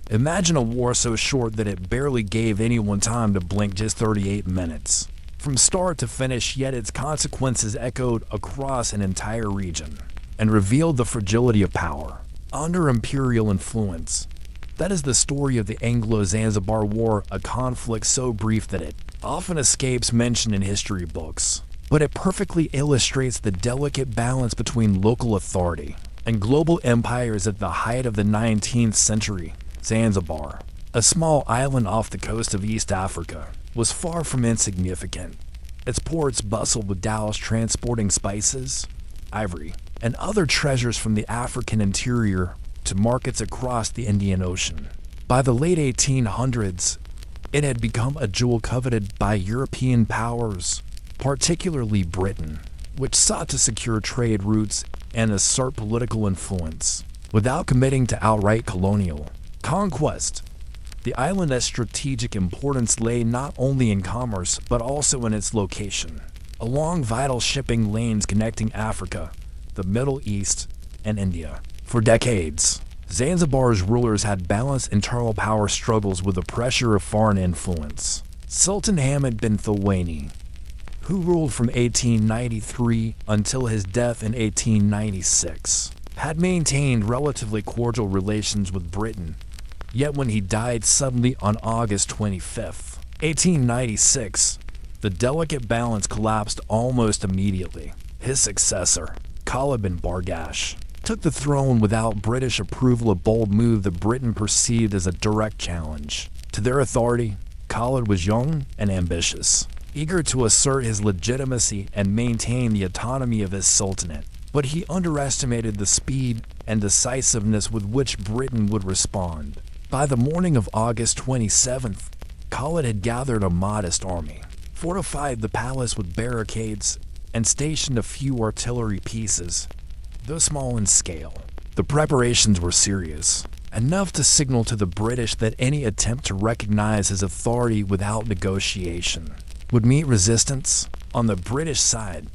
Imagine a war so short that it barely gave anyone time to blink, just 38 minutes. From start to finish, yet its consequences echoed across an entire region and revealed the fragility of power under imperial influence. That is the story of the Anglo-Zanzibar War, a conflict so brief that it often escapes mention in history books. But it perfectly illustrates the delicate balance between local authority and global empires at the height of the 19th century. Zanzibar, a small island off the coast of East Africa, was far from insignificant. Its ports bustled with dhows transporting spices, ivory, and other treasures from the African interior to markets across the Indian Ocean. By the late 1800s, it had become a jewel coveted by European powers, particularly Britain, which sought to secure trade routes and assert political influence without committing to outright colonial conquest. The island's strategic importance lay not only in commerce but also in its location, along vital shipping lanes connecting Africa, the Middle East, and India. For decades, Zanzibar's rulers had balanced internal power struggles with the pressure of foreign influence. Sultan Hamad bin Thulwani, who ruled from 1893 until his death in 1896, had maintained relatively cordial relations with Britain. Yet when he died suddenly on August 25, 1896, the delicate balance collapsed almost immediately. His successor, Khalid bin Bargash, took the throne without British approval, a bold move that Britain perceived as a direct challenge to their authority. Khalid was young and ambitious, eager to assert his legitimacy and maintain the autonomy of his sultanate. But he underestimated the speed and decisiveness with which Britain would respond. By the morning of August 27th, Khalid had gathered a modest army, fortified the palace with barricades, and stationed a few artillery pieces. Though small in scale, the preparations were serious, enough to signal to the British that any attempt to recognize his authority without negotiation would meet resistance. On the British side,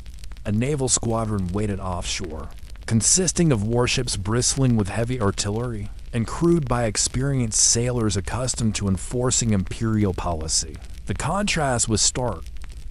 a naval squadron waited offshore, consisting of warships bristling with heavy artillery and crewed by experienced sailors accustomed to enforcing imperial policy. The contrast was stark: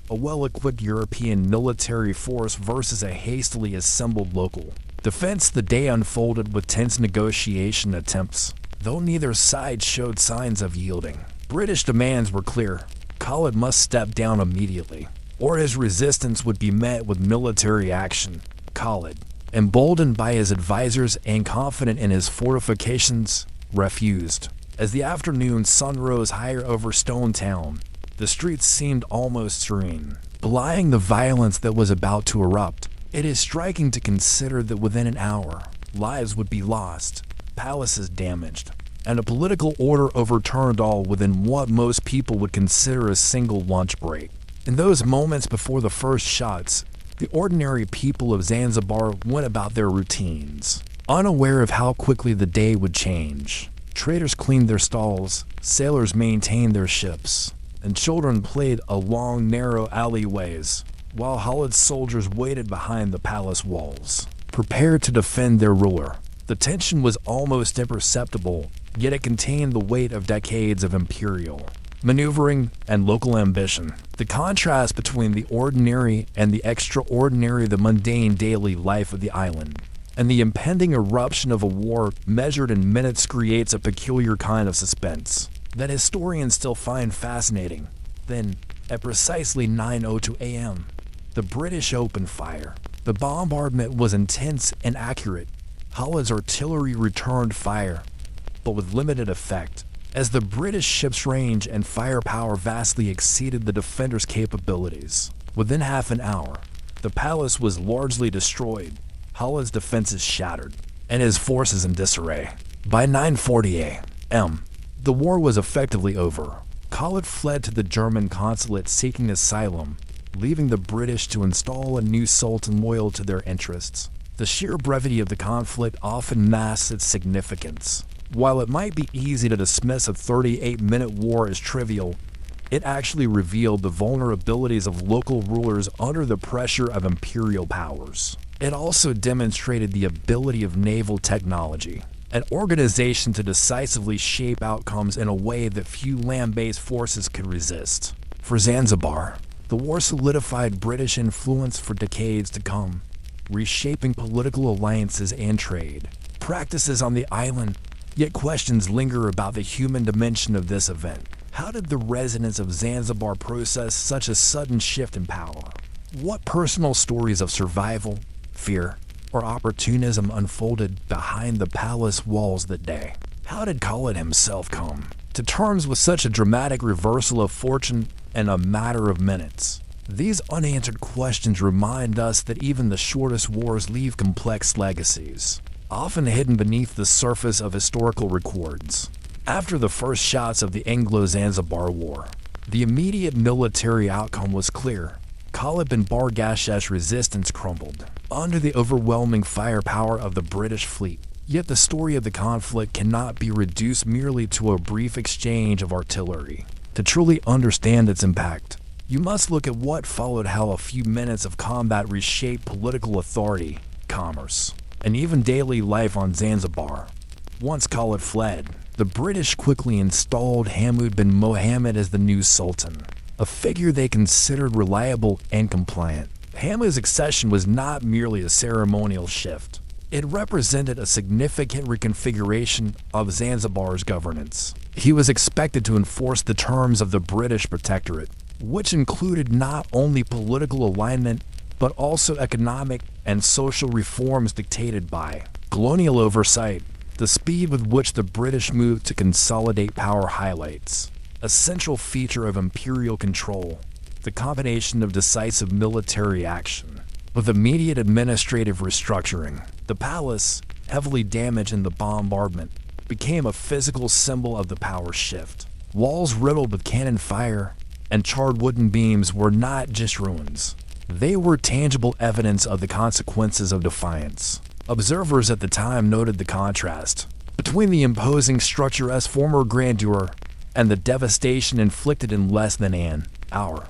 a well-equipped European military force versus a hastily assembled local defense. The day unfolded with tense negotiation attempts, though neither side showed signs of yielding. British demands were clear: Khalid must step down immediately, or his resistance would be met with military action. Khalid, emboldened by his advisors and confident in his fortifications, refused. As the afternoon sun rose higher over Stone Town, the streets seemed almost serene, belying the violence that was about to erupt. It is striking to consider that within an hour, lives would be lost, palaces damaged, and a political order overturned, all within what most people would consider a single lunch break. In those moments before the first shots, the ordinary people of Zanzibar went about their routines, unaware of how quickly the day would change. Traders cleaned their stalls, sailors maintained their ships, and children played along narrow alleyways, while Khalid's soldiers waited behind the palace walls, prepared to defend their ruler. The tension was almost imperceptible, yet it contained the weight of decades of imperial maneuvering and local ambition. The contrast between the ordinary and the extraordinary, the mundane daily life of the island, and the impending eruption of a war measured in minutes, creates a peculiar kind of suspense that historians still find fascinating. Then, at precisely 9:02 a.m., the British opened fire. The bombardment was intense and accurate. Khalid's artillery returned fire, but with limited effect, as the British ships' range and firepower vastly exceeded the defenders' capabilities. Within half an hour, the palace was largely destroyed, Khalid's defenses shattered, and his forces in disarray. By 9:40 a.m., the war was effectively over. Khalid fled to the German consulate seeking asylum, leaving the British to install a new sultan loyal to their interests. The sheer brevity of the conflict often masks its significance. While it might be easy to dismiss a 38-minute war as trivial, it actually revealed the vulnerabilities of local rulers under the pressure of imperial powers. It also demonstrated the ability of naval technology an organization to decisively shape outcomes in a way that few land-based forces could resist. For Zanzibar, the war solidified British influence for decades to come, reshaping political alliances and trade practices on the island, yet questions linger about the human dimension of this event. How did the residents of Zanzibar process such a sudden shift in power? What personal stories of survival, fear, or opportunism unfolded behind the palace walls that day? How did Khalid himself come to terms with such a dramatic reversal of fortune in a matter of minutes? These unanswered questions remind us that even the shortest wars leave complex legacies, often hidden beneath the surface of historical records. After the first shots of the Anglo-Zanzibar War, the immediate military outcome was clear. Khalid bin Barghash's resistance crumbled under the overwhelming firepower of the British fleet. Yet the story of the conflict cannot be reduced merely to a brief exchange of artillery. To truly understand its impact, you must look at what followed, how a few minutes of combat reshaped political authority, commerce, and even daily life on Zanzibar. Once Khalid fled, the British quickly installed Hamud bin Mohammed as the new sultan, a figure they considered reliable and compliant. Hamud's accession was not merely a ceremonial shift. It represented a significant reconfiguration of Zanzibar's governance. He was expected to enforce the terms of the British protectorate, which included not only political alignment, but also economic and social reforms dictated by colonial oversight. The speed with which the British moved to consolidate power highlights a central feature of imperial control, the combination of decisive military action with immediate administrative restructuring. The palace, heavily damaged in the bombardment, became a physical symbol of the power shift. Walls riddled with cannon fire and charred wooden beams were not just ruins. They were tangible evidence of the consequences of defiance. Observers at the time noted the contrast between the imposing structure's former grandeur and the devastation inflicted in less than an hour.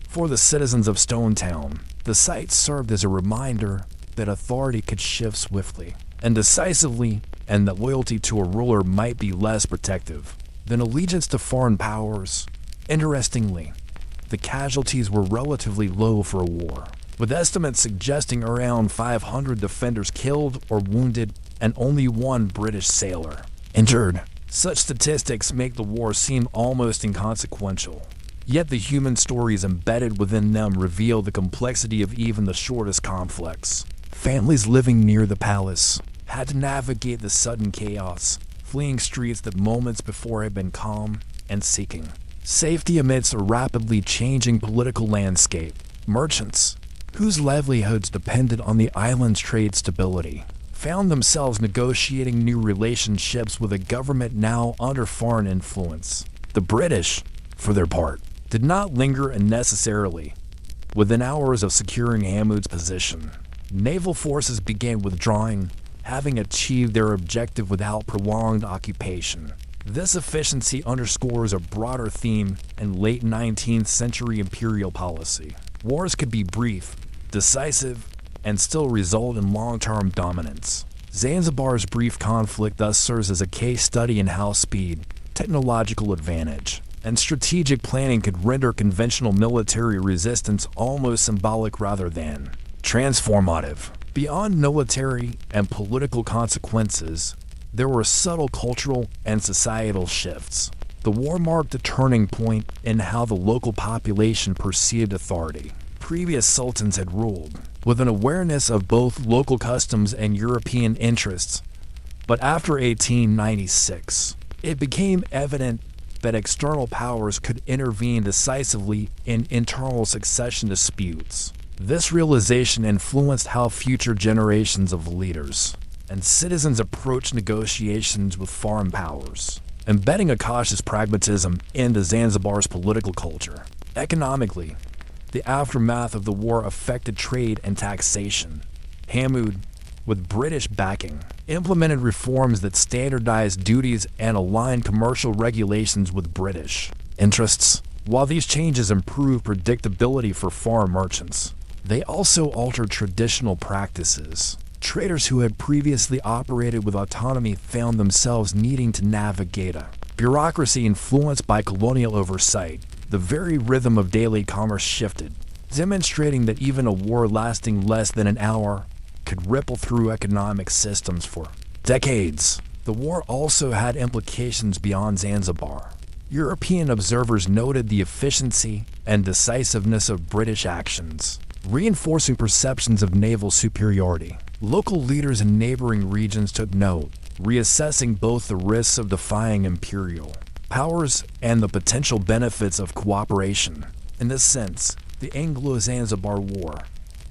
For the citizens of Stone Town, the site served as a reminder that authority could shift swiftly and decisively, and that loyalty to a ruler might be less protective than allegiance to foreign powers. Interestingly, the casualties were relatively low for a war, with estimates suggesting around 500 defenders killed or wounded and only one British sailor injured. Such statistics make the war seem almost inconsequential, yet the human stories embedded within them reveal the complexity of even the shortest conflicts. Families living near the palace had to navigate the sudden chaos, fleeing streets that moments before had been calm and seeking safety amidst a rapidly changing political landscape. Merchants, whose livelihoods depended on the island's trade stability, found themselves negotiating new relationships with a government now under foreign influence. The British, for their part, did not linger unnecessarily. Within hours of securing Hamud's position, naval forces began withdrawing, having achieved their objective without prolonged occupation. This efficiency underscores a broader theme in late 19th century imperial policy. Wars could be brief, decisive, and still result in long-term dominance. Zanzibar's brief conflict thus serves as a case study in how speed, technological advantage, and strategic planning could render conventional military resistance almost symbolic rather than transformative. Beyond military and political consequences, there were subtle cultural and societal shifts. The war marked a turning point in how the local population perceived authority. Previous sultans had ruled with an awareness of both local customs and European interests, but after 1896, it became evident that external powers could intervene decisively in internal succession disputes. This realization influenced how future generations of leaders and citizens approached negotiations with foreign powers, embedding a cautious pragmatism into Zanzibar's political culture. Economically, the aftermath of the war affected trade and taxation. Hamud, with British backing, implemented reforms that standardized duties and aligned commercial regulations with British interests. While these changes improved predictability for foreign merchants, they also altered traditional practices. Traders who had previously operated with autonomy found themselves needing to navigate a bureaucracy influenced by colonial oversight. The very rhythm of daily commerce shifted, demonstrating that even a war lasting less than an hour could ripple through economic systems for decades. The war also had implications beyond Zanzibar. European observers noted the efficiency and decisiveness of British actions, reinforcing perceptions of naval superiority. Local leaders in neighboring regions took note, reassessing both the risks of defying imperial powers and the potential benefits of cooperation. In this sense, the Anglo-Zanzibar War,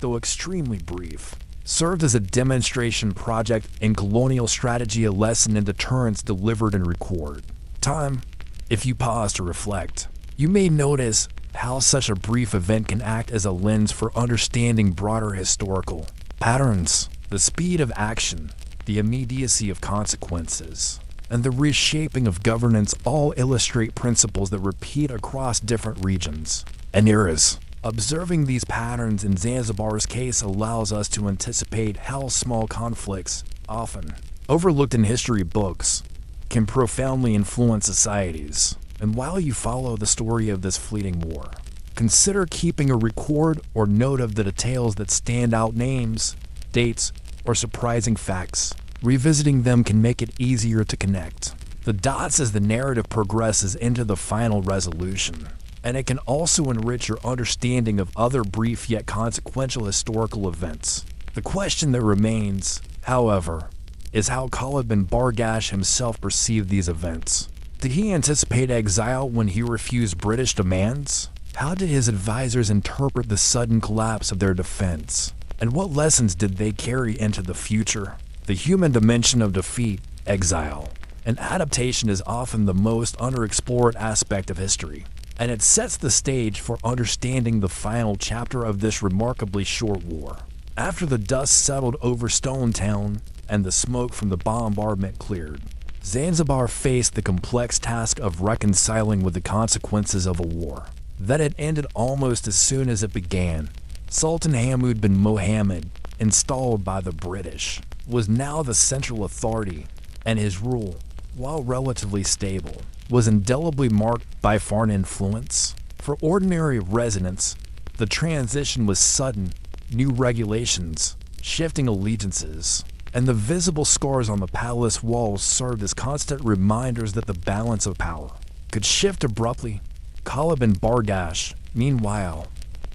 though extremely brief, served as a demonstration project in colonial strategy, a lesson in deterrence delivered in record time. If you pause to reflect, you may notice how such a brief event can act as a lens for understanding broader historical patterns. The speed of action, the immediacy of consequences, and the reshaping of governance all illustrate principles that repeat across different regions and eras. Observing these patterns in Zanzibar's case allows us to anticipate how small conflicts, often overlooked in history books, can profoundly influence societies. And while you follow the story of this fleeting war, consider keeping a record or note of the details that stand out: names, dates, or surprising facts. Revisiting them can make it easier to connect the dots as the narrative progresses into the final resolution. And it can also enrich your understanding of other brief yet consequential historical events. The question that remains, however, is how Khalid bin Bargash himself perceived these events. Did he anticipate exile when he refused British demands? How did his advisors interpret the sudden collapse of their defense? And what lessons did they carry into the future? The human dimension of defeat, exile, and adaptation is often the most underexplored aspect of history, and it sets the stage for understanding the final chapter of this remarkably short war. After the dust settled over Stone Town and the smoke from the bombardment cleared, Zanzibar faced the complex task of reconciling with the consequences of a war that had ended almost as soon as it began. Sultan Hamud bin Mohammed, installed by the British, was now the central authority, and his rule, while relatively stable, was indelibly marked by foreign influence. For ordinary residents, the transition was sudden. New regulations, shifting allegiances, and the visible scars on the palace walls served as constant reminders that the balance of power could shift abruptly. Khalid bin Bargash, meanwhile,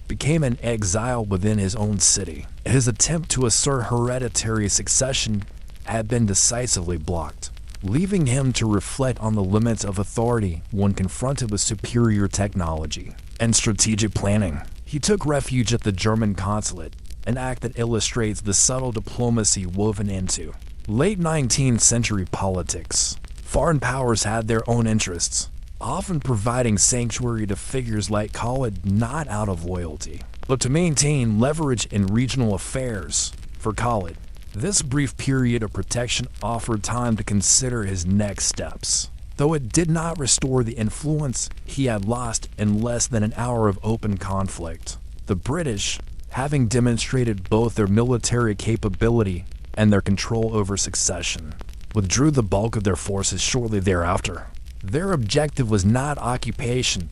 became an exile within his own city. His attempt to assert hereditary succession had been decisively blocked, leaving him to reflect on the limits of authority when confronted with superior technology and strategic planning. He took refuge at the German consulate, an act that illustrates the subtle diplomacy woven into late 19th century politics. Foreign powers had their own interests, often providing sanctuary to figures like Khalid not out of loyalty, but to maintain leverage in regional affairs. For Khalid, this brief period of protection offered time to consider his next steps, though it did not restore the influence he had lost in less than an hour of open conflict. The British, having demonstrated both their military capability and their control over succession, withdrew the bulk of their forces shortly thereafter. Their objective was not occupation,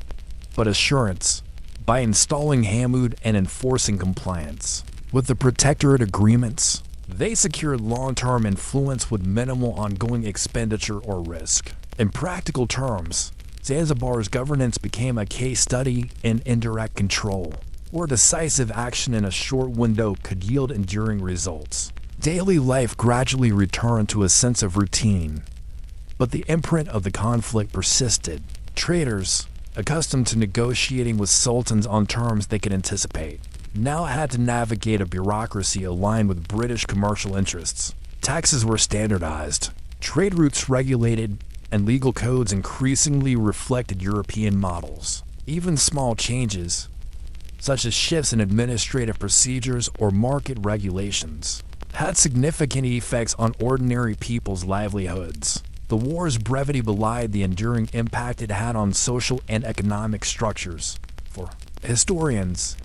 but assurance, by installing Hamud and enforcing compliance with the Protectorate agreements. They secured long-term influence with minimal ongoing expenditure or risk. In practical terms, Zanzibar's governance became a case study in indirect control, where decisive action in a short window could yield enduring results. Daily life gradually returned to a sense of routine, but the imprint of the conflict persisted. Traders, accustomed to negotiating with sultans on terms they could anticipate, now had to navigate a bureaucracy aligned with British commercial interests. Taxes were standardized, trade routes regulated, and legal codes increasingly reflected European models. Even small changes, such as shifts in administrative procedures or market regulations, had significant effects on ordinary people's livelihoods. The war's brevity belied the enduring impact it had on social and economic structures. For historians,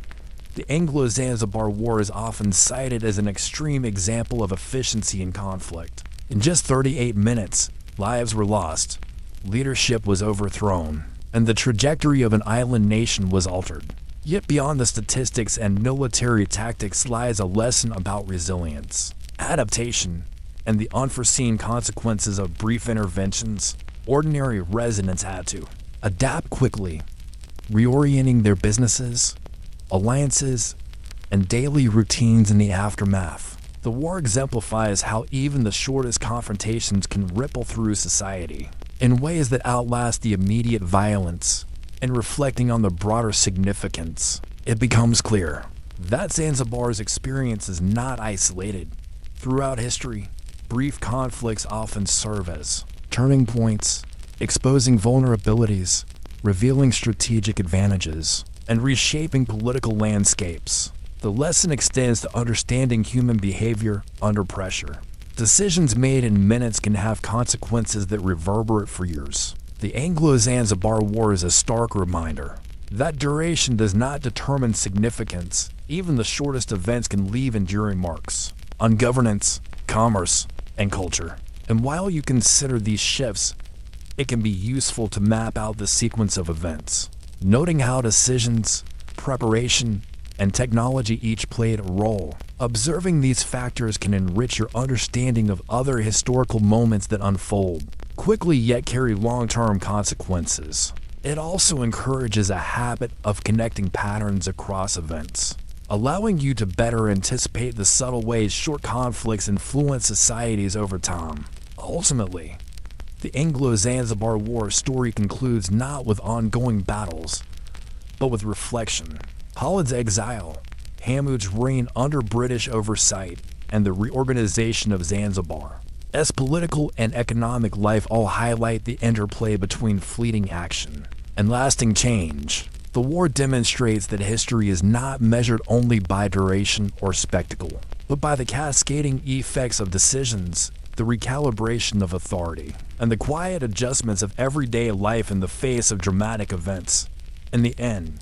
The Anglo-Zanzibar War is often cited as an extreme example of efficiency in conflict. In just 38 minutes, lives were lost, leadership was overthrown, and the trajectory of an island nation was altered. Yet beyond the statistics and military tactics lies a lesson about resilience, adaptation, and the unforeseen consequences of brief interventions. Ordinary residents had to adapt quickly, reorienting their businesses, alliances, and daily routines in the aftermath. The war exemplifies how even the shortest confrontations can ripple through society in ways that outlast the immediate violence. And reflecting on the broader significance, it becomes clear that Zanzibar's experience is not isolated. Throughout history, brief conflicts often serve as turning points, exposing vulnerabilities, revealing strategic advantages, and reshaping political landscapes. The lesson extends to understanding human behavior under pressure. Decisions made in minutes can have consequences that reverberate for years. The Anglo-Zanzibar War is a stark reminder that duration does not determine significance. Even the shortest events can leave enduring marks on governance, commerce, and culture. And while you consider these shifts, it can be useful to map out the sequence of events, noting how decisions, preparation, and technology each played a role. Observing these factors can enrich your understanding of other historical moments that unfold quickly yet carry long-term consequences. It also encourages a habit of connecting patterns across events, allowing you to better anticipate the subtle ways short conflicts influence societies over time. Ultimately, the Anglo-Zanzibar War story concludes not with ongoing battles, but with reflection. Khalid's exile, Hamud's reign under British oversight, and the reorganization of Zanzibar as political and economic life all highlight the interplay between fleeting action and lasting change. The war demonstrates that history is not measured only by duration or spectacle, but by the cascading effects of decisions, the recalibration of authority, and the quiet adjustments of everyday life in the face of dramatic events. In the end,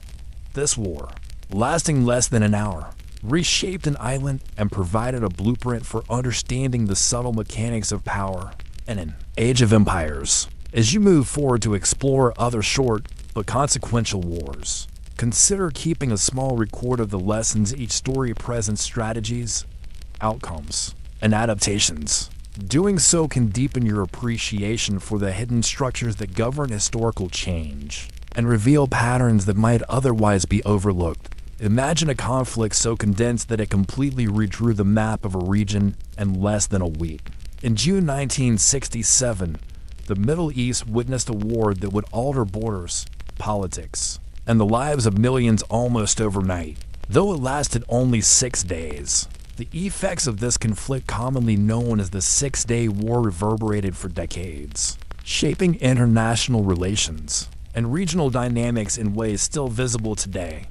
this war, lasting less than an hour, reshaped an island and provided a blueprint for understanding the subtle mechanics of power in an age of empires. As you move forward to explore other short but consequential wars, consider keeping a small record of the lessons each story presents, strategies, outcomes, and adaptations. Doing so can deepen your appreciation for the hidden structures that govern historical change and reveal patterns that might otherwise be overlooked. Imagine a conflict so condensed that it completely redrew the map of a region in less than a week. In June 1967, the Middle East witnessed a war that would alter borders, politics, and the lives of millions almost overnight. Though it lasted only 6 days, the effects of this conflict, commonly known as the Six-Day War, reverberated for decades, shaping international relations and regional dynamics in ways still visible today.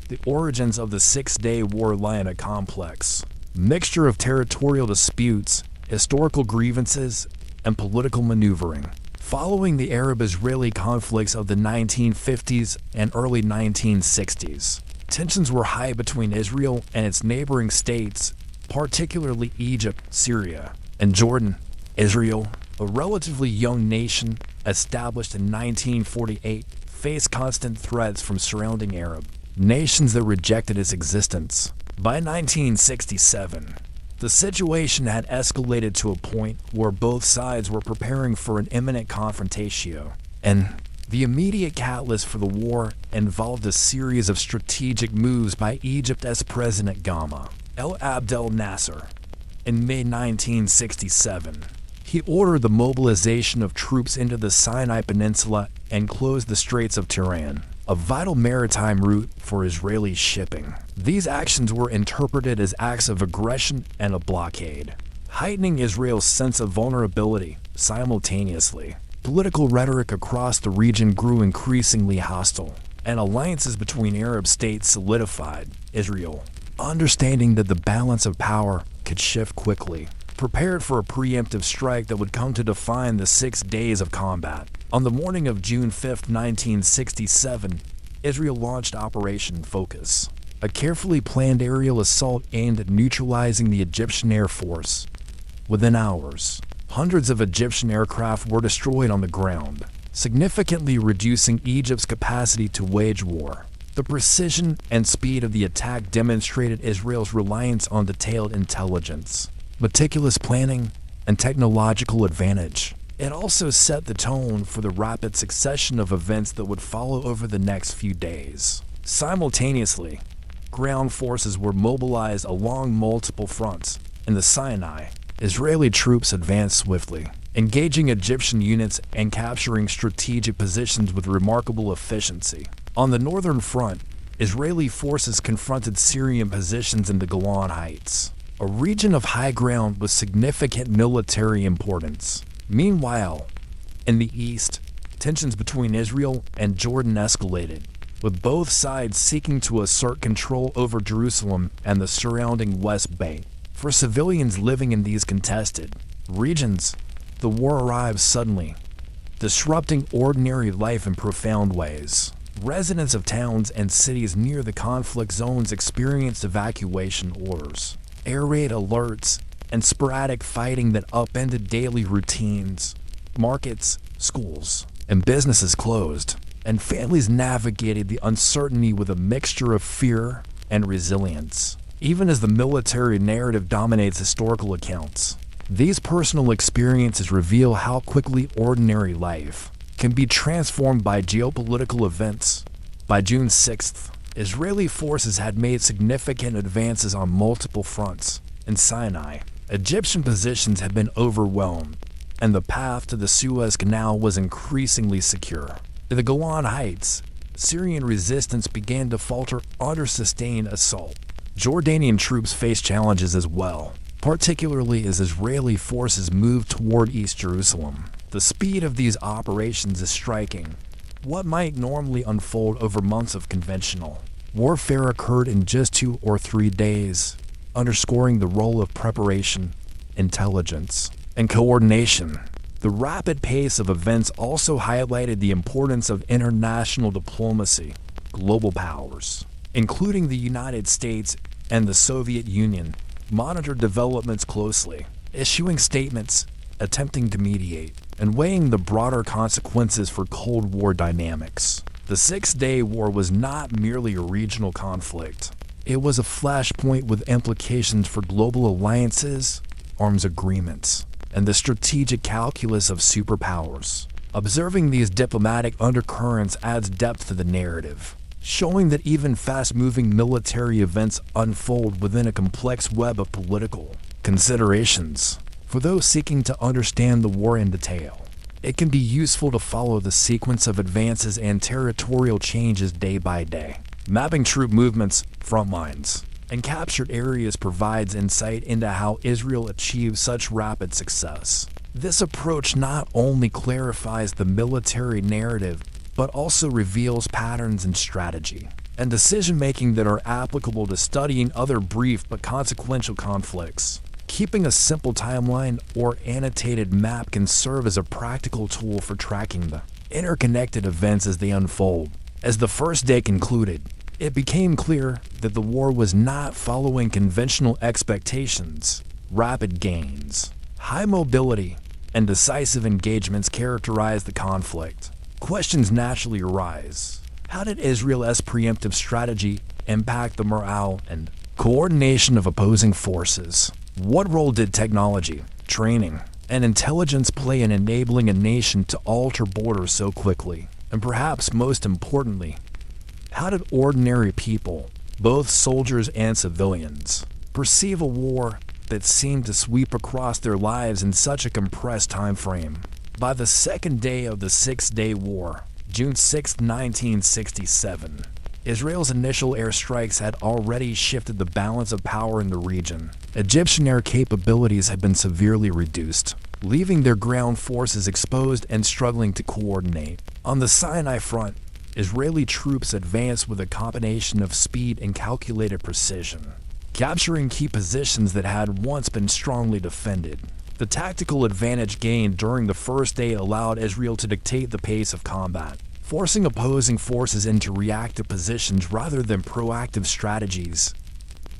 The origins of the Six-Day War lie in a complex mixture of territorial disputes, historical grievances, and political maneuvering. Following the Arab-Israeli conflicts of the 1950s and early 1960s, tensions were high between Israel and its neighboring states, particularly Egypt, Syria, and Jordan. Israel, a relatively young nation established in 1948, faced constant threats from surrounding Arab nations that rejected its existence. By 1967, the situation had escalated to a point where both sides were preparing for an imminent confrontation, and the immediate catalyst for the war involved a series of strategic moves by Egypt's President Gamal Abdel Nasser. In May 1967, he ordered the mobilization of troops into the Sinai Peninsula and closed the Straits of Tiran, a vital maritime route for Israeli shipping. These actions were interpreted as acts of aggression and a blockade, heightening Israel's sense of vulnerability. Simultaneously, political rhetoric across the region grew increasingly hostile, and alliances between Arab states solidified. Israel, understanding that the balance of power could shift quickly, prepared for a preemptive strike that would come to define the 6 days of combat. On the morning of June 5, 1967, Israel launched Operation Focus, a carefully planned aerial assault aimed at neutralizing the Egyptian Air Force. Within hours, hundreds of Egyptian aircraft were destroyed on the ground, significantly reducing Egypt's capacity to wage war. The precision and speed of the attack demonstrated Israel's reliance on detailed intelligence, meticulous planning, and technological advantage. It also set the tone for the rapid succession of events that would follow over the next few days. Simultaneously, ground forces were mobilized along multiple fronts. In the Sinai, Israeli troops advanced swiftly, engaging Egyptian units and capturing strategic positions with remarkable efficiency. On the northern front, Israeli forces confronted Syrian positions in the Golan Heights, a region of high ground with significant military importance. Meanwhile, in the east, tensions between Israel and Jordan escalated, with both sides seeking to assert control over Jerusalem and the surrounding West Bank. For civilians living in these contested regions, the war arrives suddenly, disrupting ordinary life in profound ways. Residents of towns and cities near the conflict zones experienced evacuation orders, air raid alerts, and sporadic fighting that upended daily routines. Markets, schools, and businesses closed, and families navigated the uncertainty with a mixture of fear and resilience. Even as the military narrative dominates historical accounts, these personal experiences reveal how quickly ordinary life can be transformed by geopolitical events. By June 6th, Israeli forces had made significant advances on multiple fronts. In Sinai, Egyptian positions had been overwhelmed, and the path to the Suez Canal was increasingly secure. In the Golan Heights, Syrian resistance began to falter under sustained assault. Jordanian troops faced challenges as well, particularly as Israeli forces moved toward East Jerusalem. The speed of these operations is striking. What might normally unfold over months of conventional warfare occurred in just 2 or 3 days, underscoring the role of preparation, intelligence, and coordination. The rapid pace of events also highlighted the importance of international diplomacy. Global powers, including the United States and the Soviet Union, monitored developments closely, issuing statements, attempting to mediate, and weighing the broader consequences for Cold War dynamics. The Six-Day War was not merely a regional conflict. It was a flashpoint with implications for global alliances, arms agreements, and the strategic calculus of superpowers. Observing these diplomatic undercurrents adds depth to the narrative, showing that even fast-moving military events unfold within a complex web of political considerations. For those seeking to understand the war in detail, it can be useful to follow the sequence of advances and territorial changes day by day. Mapping troop movements, front lines, and captured areas provides insight into how Israel achieved such rapid success. This approach not only clarifies the military narrative, but also reveals patterns in strategy and decision-making that are applicable to studying other brief but consequential conflicts. Keeping a simple timeline or annotated map can serve as a practical tool for tracking the interconnected events as they unfold. As the first day concluded, it became clear that the war was not following conventional expectations. Rapid gains, high mobility, and decisive engagements characterized the conflict. Questions naturally arise. How did Israel's preemptive strategy impact the morale and coordination of opposing forces? What role did technology, training, and intelligence play in enabling a nation to alter borders so quickly? And perhaps most importantly, how did ordinary people, both soldiers and civilians, perceive a war that seemed to sweep across their lives in such a compressed time frame? By the second day of the Six-Day War, June 6, 1967, Israel's initial airstrikes had already shifted the balance of power in the region. Egyptian air capabilities had been severely reduced, leaving their ground forces exposed and struggling to coordinate. On the Sinai front, Israeli troops advanced with a combination of speed and calculated precision, capturing key positions that had once been strongly defended. The tactical advantage gained during the first day allowed Israel to dictate the pace of combat, forcing opposing forces into reactive positions rather than proactive strategies.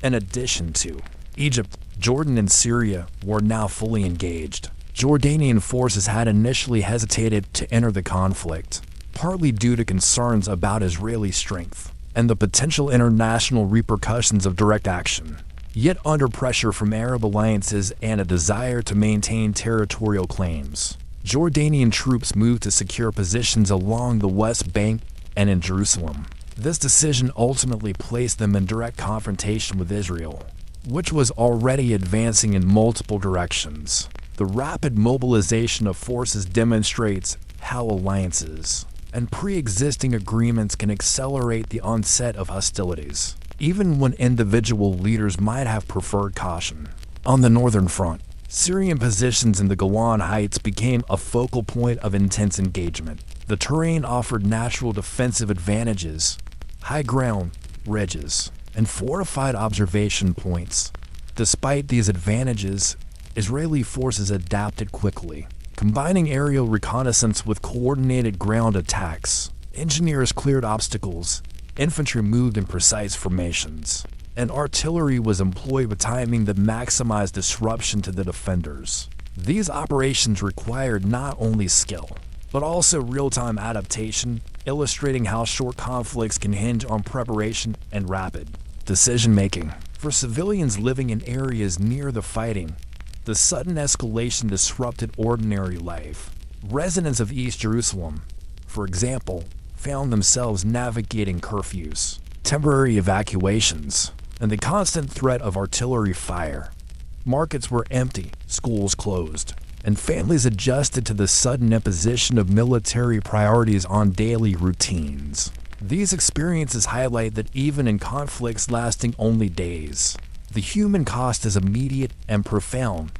In addition to Egypt, Jordan, and Syria were now fully engaged. Jordanian forces had initially hesitated to enter the conflict, partly due to concerns about Israeli strength and the potential international repercussions of direct action. Yet under pressure from Arab alliances and a desire to maintain territorial claims, Jordanian troops moved to secure positions along the West Bank and in Jerusalem. This decision ultimately placed them in direct confrontation with Israel, which was already advancing in multiple directions. The rapid mobilization of forces demonstrates how alliances and pre-existing agreements can accelerate the onset of hostilities, even when individual leaders might have preferred caution. On the northern front, Syrian positions in the Golan Heights became a focal point of intense engagement. The terrain offered natural defensive advantages, high ground, ridges, and fortified observation points. Despite these advantages, Israeli forces adapted quickly, combining aerial reconnaissance with coordinated ground attacks. Engineers cleared obstacles, infantry moved in precise formations, and artillery was employed with timing that maximized disruption to the defenders. These operations required not only skill, but also real-time adaptation, illustrating how short conflicts can hinge on preparation and rapid decision-making. For civilians living in areas near the fighting, the sudden escalation disrupted ordinary life. Residents of East Jerusalem, for example, found themselves navigating curfews, temporary evacuations, and the constant threat of artillery fire. Markets were empty, schools closed, and families adjusted to the sudden imposition of military priorities on daily routines. These experiences highlight that even in conflicts lasting only days, the human cost is immediate and profound,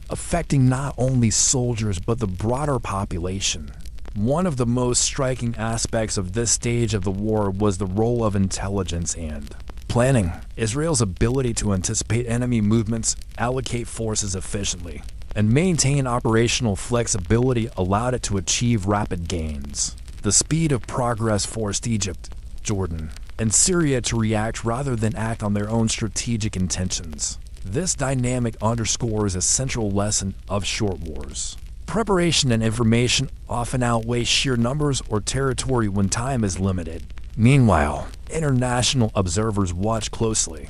affecting not only soldiers but the broader population. One of the most striking aspects of this stage of the war was the role of intelligence and planning. Israel's ability to anticipate enemy movements, allocate forces efficiently, and maintain operational flexibility allowed it to achieve rapid gains. The speed of progress forced Egypt, Jordan, and Syria to react rather than act on their own strategic intentions. This dynamic underscores a central lesson of short wars. Preparation and information often outweigh sheer numbers or territory when time is limited. Meanwhile, international observers watch closely.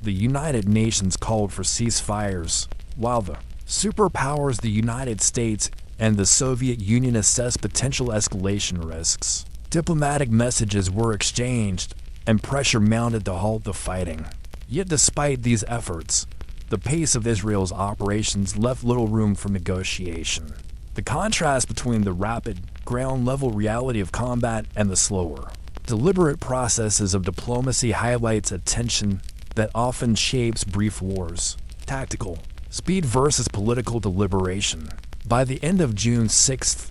The United Nations called for ceasefires, while the superpowers the United States and the Soviet Union assessed potential escalation risks. Diplomatic messages were exchanged, and pressure mounted to halt the fighting. Yet despite these efforts, the pace of Israel's operations left little room for negotiation. The contrast between the rapid, ground-level reality of combat and the slower, deliberate processes of diplomacy highlights a tension that often shapes brief wars. Tactical speed versus political deliberation. By the end of June 6th,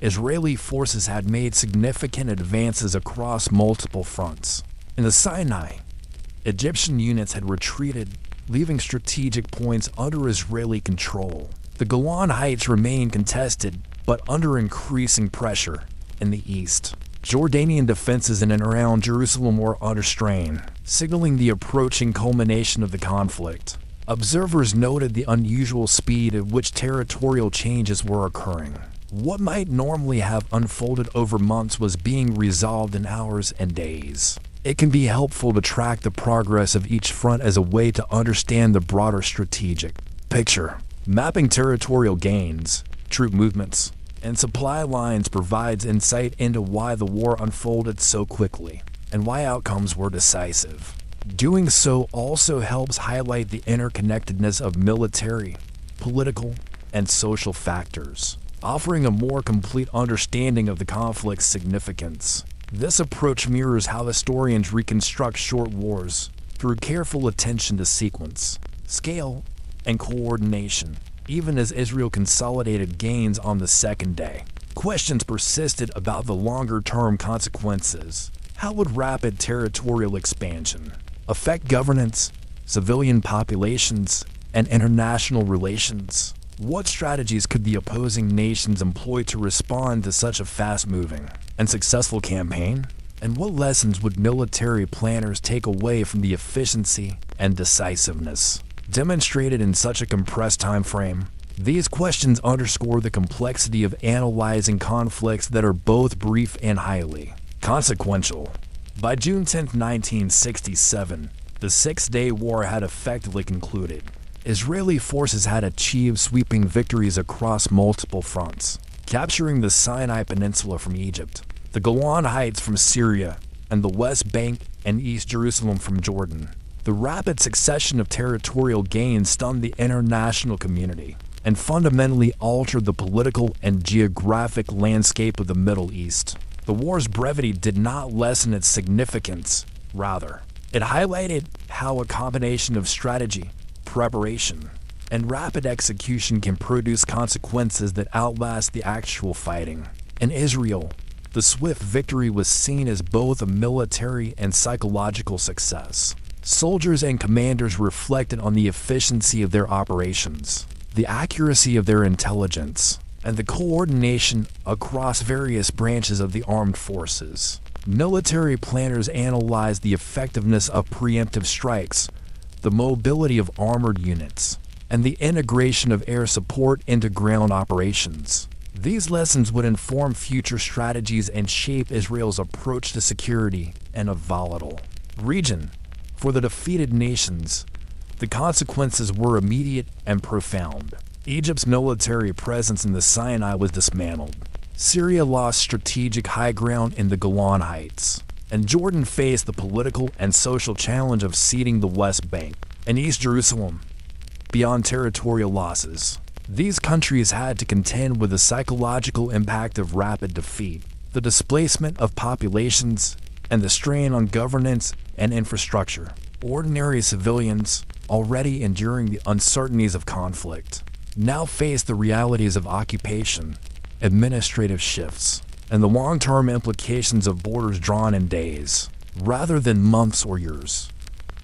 Israeli forces had made significant advances across multiple fronts. In the Sinai, Egyptian units had retreated, leaving strategic points under Israeli control. The Golan Heights remained contested, but under increasing pressure. In the east, Jordanian defenses in and around Jerusalem were under strain, signaling the approaching culmination of the conflict. Observers noted the unusual speed at which territorial changes were occurring. What might normally have unfolded over months was being resolved in hours and days. It can be helpful to track the progress of each front as a way to understand the broader strategic picture. Mapping territorial gains, troop movements, and supply lines provides insight into why the war unfolded so quickly and why outcomes were decisive. Doing so also helps highlight the interconnectedness of military, political, and social factors, offering a more complete understanding of the conflict's significance. This approach mirrors how historians reconstruct short wars through careful attention to sequence, scale, and coordination. Even as Israel consolidated gains on the second day, questions persisted about the longer-term consequences. How would rapid territorial expansion affect governance, civilian populations, and international relations? What strategies could the opposing nations employ to respond to such a fast-moving and successful campaign? And what lessons would military planners take away from the efficiency and decisiveness demonstrated in such a compressed time frame? These questions underscore the complexity of analyzing conflicts that are both brief and highly consequential. By June 10, 1967, the Six-Day War had effectively concluded. Israeli forces had achieved sweeping victories across multiple fronts, capturing the Sinai Peninsula from Egypt, the Golan Heights from Syria, and the West Bank and East Jerusalem from Jordan. The rapid succession of territorial gains stunned the international community and fundamentally altered the political and geographic landscape of the Middle East. The war's brevity did not lessen its significance. Rather, it highlighted how a combination of strategy, preparation, and rapid execution can produce consequences that outlast the actual fighting. In Israel, the swift victory was seen as both a military and psychological success. Soldiers and commanders reflected on the efficiency of their operations, the accuracy of their intelligence, and the coordination across various branches of the armed forces. Military planners analyzed the effectiveness of preemptive strikes, the mobility of armored units, and the integration of air support into ground operations. These lessons would inform future strategies and shape Israel's approach to security in a volatile region. For the defeated nations, the consequences were immediate and profound. Egypt's military presence in the Sinai was dismantled. Syria lost strategic high ground in the Golan Heights, and Jordan faced the political and social challenge of ceding the West Bank and East Jerusalem. Beyond territorial losses, these countries had to contend with the psychological impact of rapid defeat, the displacement of populations, and the strain on governance and infrastructure. Ordinary civilians, already enduring the uncertainties of conflict, now face the realities of occupation, administrative shifts, and the long-term implications of borders drawn in days, rather than months or years.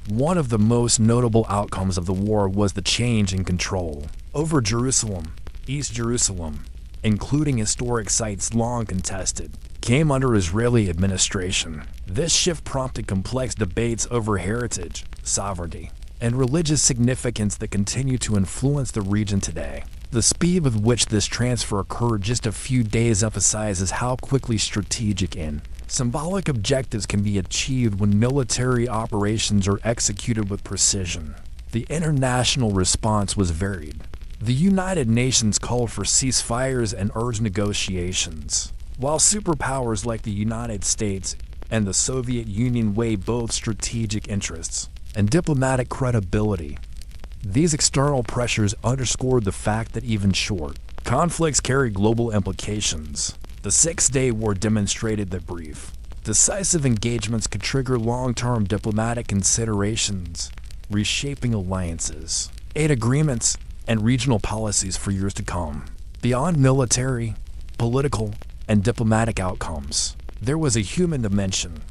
One of the most notable outcomes of the war was the change in control over Jerusalem. East Jerusalem, including historic sites long contested, came under Israeli administration. This shift prompted complex debates over heritage, sovereignty, and religious significance that continue to influence the region today. The speed with which this transfer occurred just a few days emphasizes how quickly strategic and symbolic objectives can be achieved when military operations are executed with precision. The international response was varied. The United Nations called for ceasefires and urged negotiations, while superpowers like the United States and the Soviet Union weighed both strategic interests and diplomatic credibility. These external pressures underscored the fact that even short conflicts carry global implications. The Six-Day War demonstrated that brief, decisive engagements could trigger long-term diplomatic considerations, reshaping alliances, aid agreements, and regional policies for years to come. Beyond military, political, and diplomatic outcomes, there was a human dimension.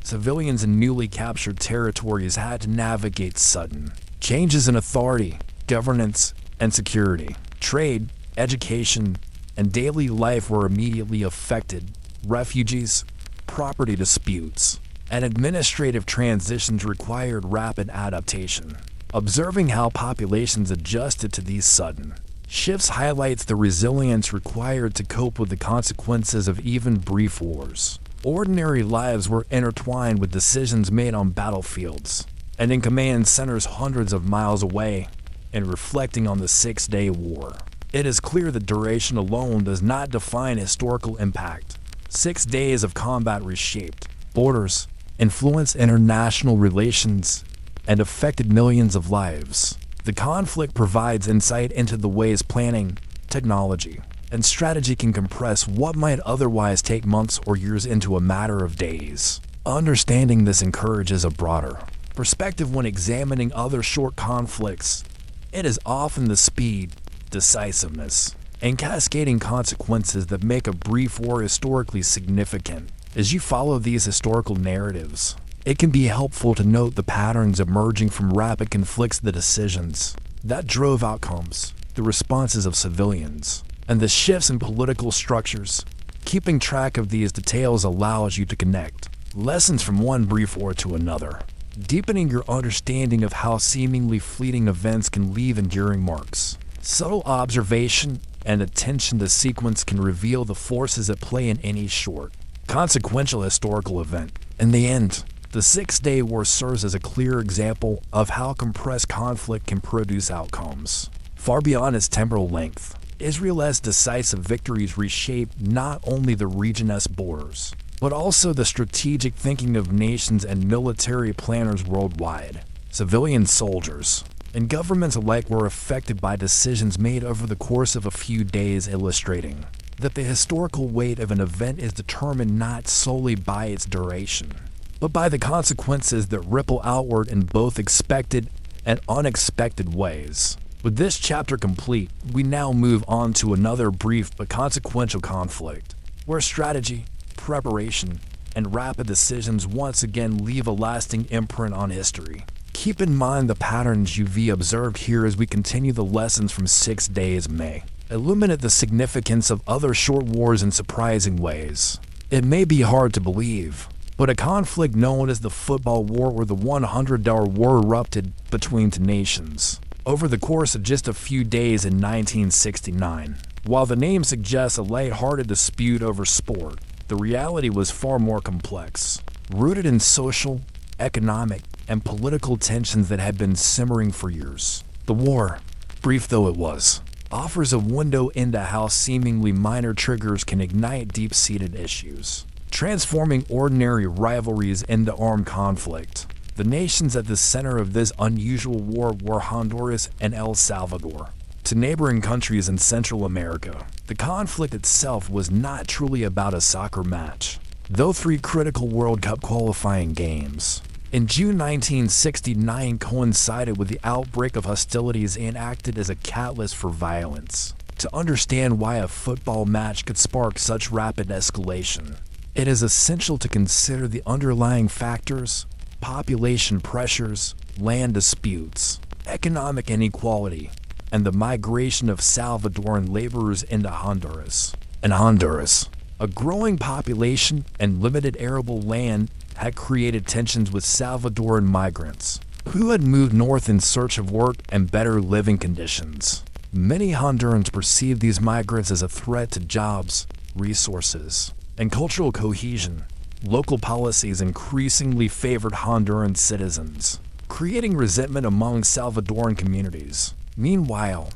Civilians in newly captured territories had to navigate sudden changes in authority, governance, and security. Trade, education, and daily life were immediately affected. Refugees, property disputes, and administrative transitions required rapid adaptation. Observing how populations adjusted to these sudden shifts highlights the resilience required to cope with the consequences of even brief wars. Ordinary lives were intertwined with decisions made on battlefields and in command centers hundreds of miles away. In reflecting on the Six-Day War, it is clear that duration alone does not define historical impact. 6 days of combat reshaped borders, influenced international relations, and affected millions of lives. The conflict provides insight into the ways planning, technology, and strategy can compress what might otherwise take months or years into a matter of days. Understanding this encourages a broader perspective when examining other short conflicts. It is often the speed, decisiveness, and cascading consequences that make a brief war historically significant. As you follow these historical narratives, it can be helpful to note the patterns emerging from rapid conflicts, the decisions that drove outcomes, the responses of civilians, and the shifts in political structures. Keeping track of these details allows you to connect lessons from one brief war to another, deepening your understanding of how seemingly fleeting events can leave enduring marks. Subtle observation and attention to sequence can reveal the forces at play in any short, consequential historical event. In the end, the Six-Day War serves as a clear example of how compressed conflict can produce outcomes far beyond its temporal length. Israel's decisive victories reshaped not only the region's borders, but also the strategic thinking of nations and military planners worldwide. Civilian soldiers and governments alike were affected by decisions made over the course of a few days, illustrating that the historical weight of an event is determined not solely by its duration, but by the consequences that ripple outward in both expected and unexpected ways. With this chapter complete, we now move on to another brief but consequential conflict, where strategy, preparation, and rapid decisions once again leave a lasting imprint on history. Keep in mind the patterns you've observed here as we continue the lessons from 6 Days may illuminate the significance of other short wars in surprising ways. It may be hard to believe, but a conflict known as the Football War or the $100 War erupted between two nations over the course of just a few days in 1969. While the name suggests a light-hearted dispute over sport, the reality was far more complex, rooted in social, economic, and political tensions that had been simmering for years. The war, brief though it was, offers a window into how seemingly minor triggers can ignite deep-seated issues, transforming ordinary rivalries into armed conflict. The nations at the center of this unusual war were Honduras and El Salvador. To neighboring countries in Central America, the conflict itself was not truly about a soccer match, though 3 critical World Cup qualifying games in June 1969 coincided with the outbreak of hostilities and acted as a catalyst for violence. To understand why a football match could spark such rapid escalation, it is essential to consider the underlying factors: population pressures, land disputes, economic inequality, and the migration of Salvadoran laborers into Honduras. In Honduras, a growing population and limited arable land had created tensions with Salvadoran migrants who had moved north in search of work and better living conditions. Many Hondurans perceived these migrants as a threat to jobs, resources, and cultural cohesion. Local policies increasingly favored Honduran citizens, creating resentment among Salvadoran communities. Meanwhile,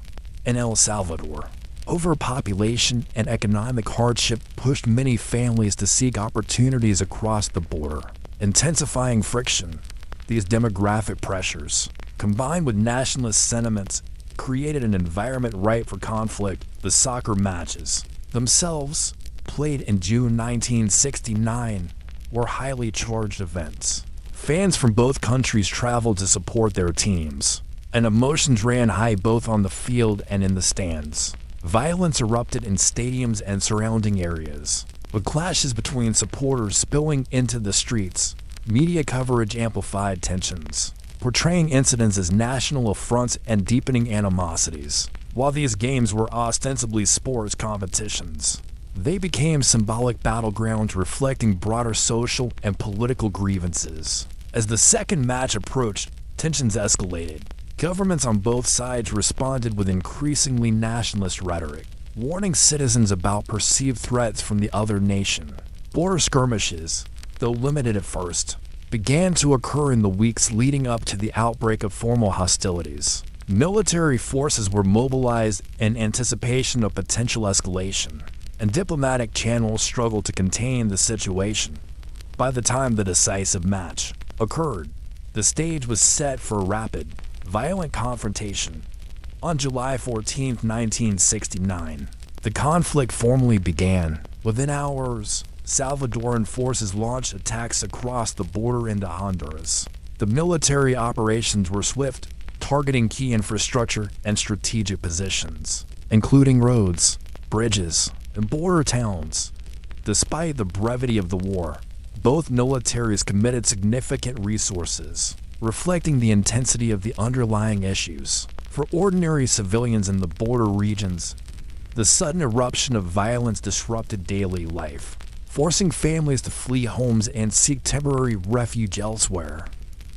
in El Salvador, overpopulation and economic hardship pushed many families to seek opportunities across the border, intensifying friction. These demographic pressures, combined with nationalist sentiments, created an environment ripe for conflict. The soccer matches themselves, played in June 1969, were highly charged events. Fans from both countries traveled to support their teams, and emotions ran high both on the field and in the stands. Violence erupted in stadiums and surrounding areas, with clashes between supporters spilling into the streets. Media coverage amplified tensions, portraying incidents as national affronts and deepening animosities. While these games were ostensibly sports competitions, they became symbolic battlegrounds reflecting broader social and political grievances. As the second match approached, tensions escalated. Governments on both sides responded with increasingly nationalist rhetoric, warning citizens about perceived threats from the other nation. Border skirmishes, though limited at first, began to occur in the weeks leading up to the outbreak of formal hostilities. Military forces were mobilized in anticipation of potential escalation, and diplomatic channels struggled to contain the situation. By the time the decisive match occurred, the stage was set for a rapid, violent confrontation. On July 14, 1969, the conflict formally began. Within hours, Salvadoran forces launched attacks across the border into Honduras. The military operations were swift, targeting key infrastructure and strategic positions, including roads, bridges, and border towns. Despite the brevity of the war, both militaries committed significant resources, reflecting the intensity of the underlying issues. For ordinary civilians in the border regions, the sudden eruption of violence disrupted daily life, forcing families to flee homes and seek temporary refuge elsewhere.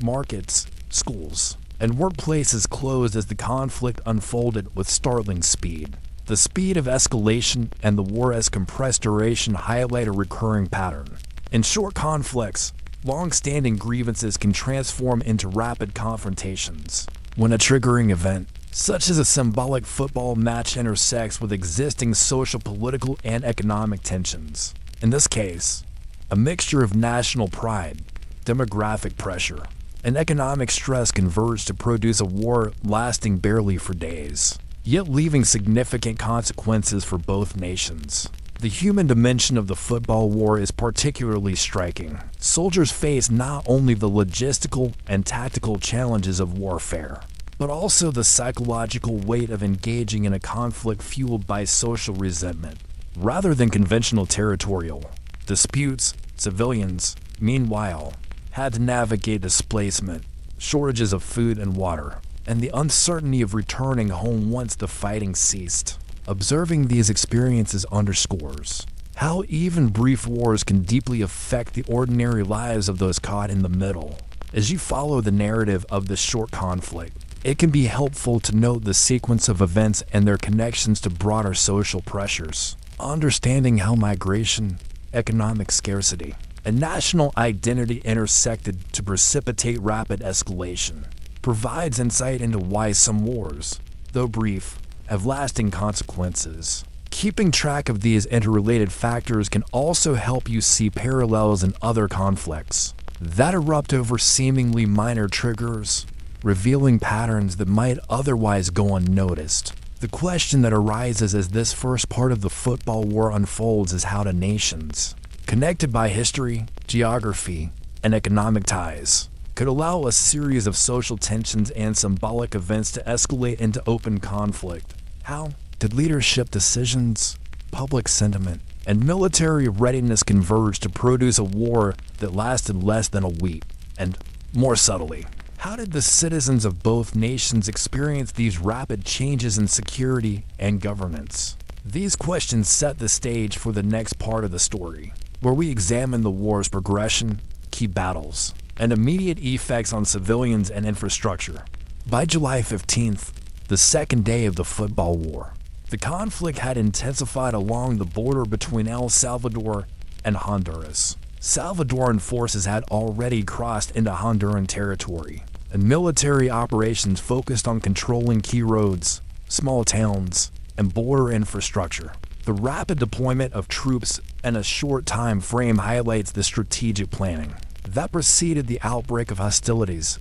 Markets, schools, and workplaces closed as the conflict unfolded with startling speed. The speed of escalation and the war's compressed duration highlight a recurring pattern. In short conflicts, long-standing grievances can transform into rapid confrontations. When a triggering event, such as a symbolic football match, intersects with existing social, political, and economic tensions. In this case, a mixture of national pride, demographic pressure, and economic stress converge to produce a war lasting barely for days, yet leaving significant consequences for both nations. The human dimension of the football war is particularly striking. Soldiers face not only the logistical and tactical challenges of warfare, but also the psychological weight of engaging in a conflict fueled by social resentment. Rather than conventional territorial disputes, civilians, meanwhile, had to navigate displacement, shortages of food and water, and the uncertainty of returning home once the fighting ceased. Observing these experiences underscores how even brief wars can deeply affect the ordinary lives of those caught in the middle. As you follow the narrative of this short conflict, it can be helpful to note the sequence of events and their connections to broader social pressures. Understanding how migration, economic scarcity, and national identity intersected to precipitate rapid escalation provides insight into why some wars, though brief, have lasting consequences. Keeping track of these interrelated factors can also help you see parallels in other conflicts that erupt over seemingly minor triggers, revealing patterns that might otherwise go unnoticed. The question that arises as this first part of the football war unfolds is how do nations, connected by history, geography, and economic ties, could allow a series of social tensions and symbolic events to escalate into open conflict. How did leadership decisions, public sentiment, and military readiness converge to produce a war that lasted less than a week? And more subtly, how did the citizens of both nations experience these rapid changes in security and governance? These questions set the stage for the next part of the story, where we examine the war's progression, key battles, and immediate effects on civilians and infrastructure. By July 15th, the second day of the football war, the conflict had intensified along the border between El Salvador and Honduras. Salvadoran forces had already crossed into Honduran territory, and military operations focused on controlling key roads, small towns, and border infrastructure. The rapid deployment of troops in a short time frame highlights the strategic planning that preceded the outbreak of hostilities.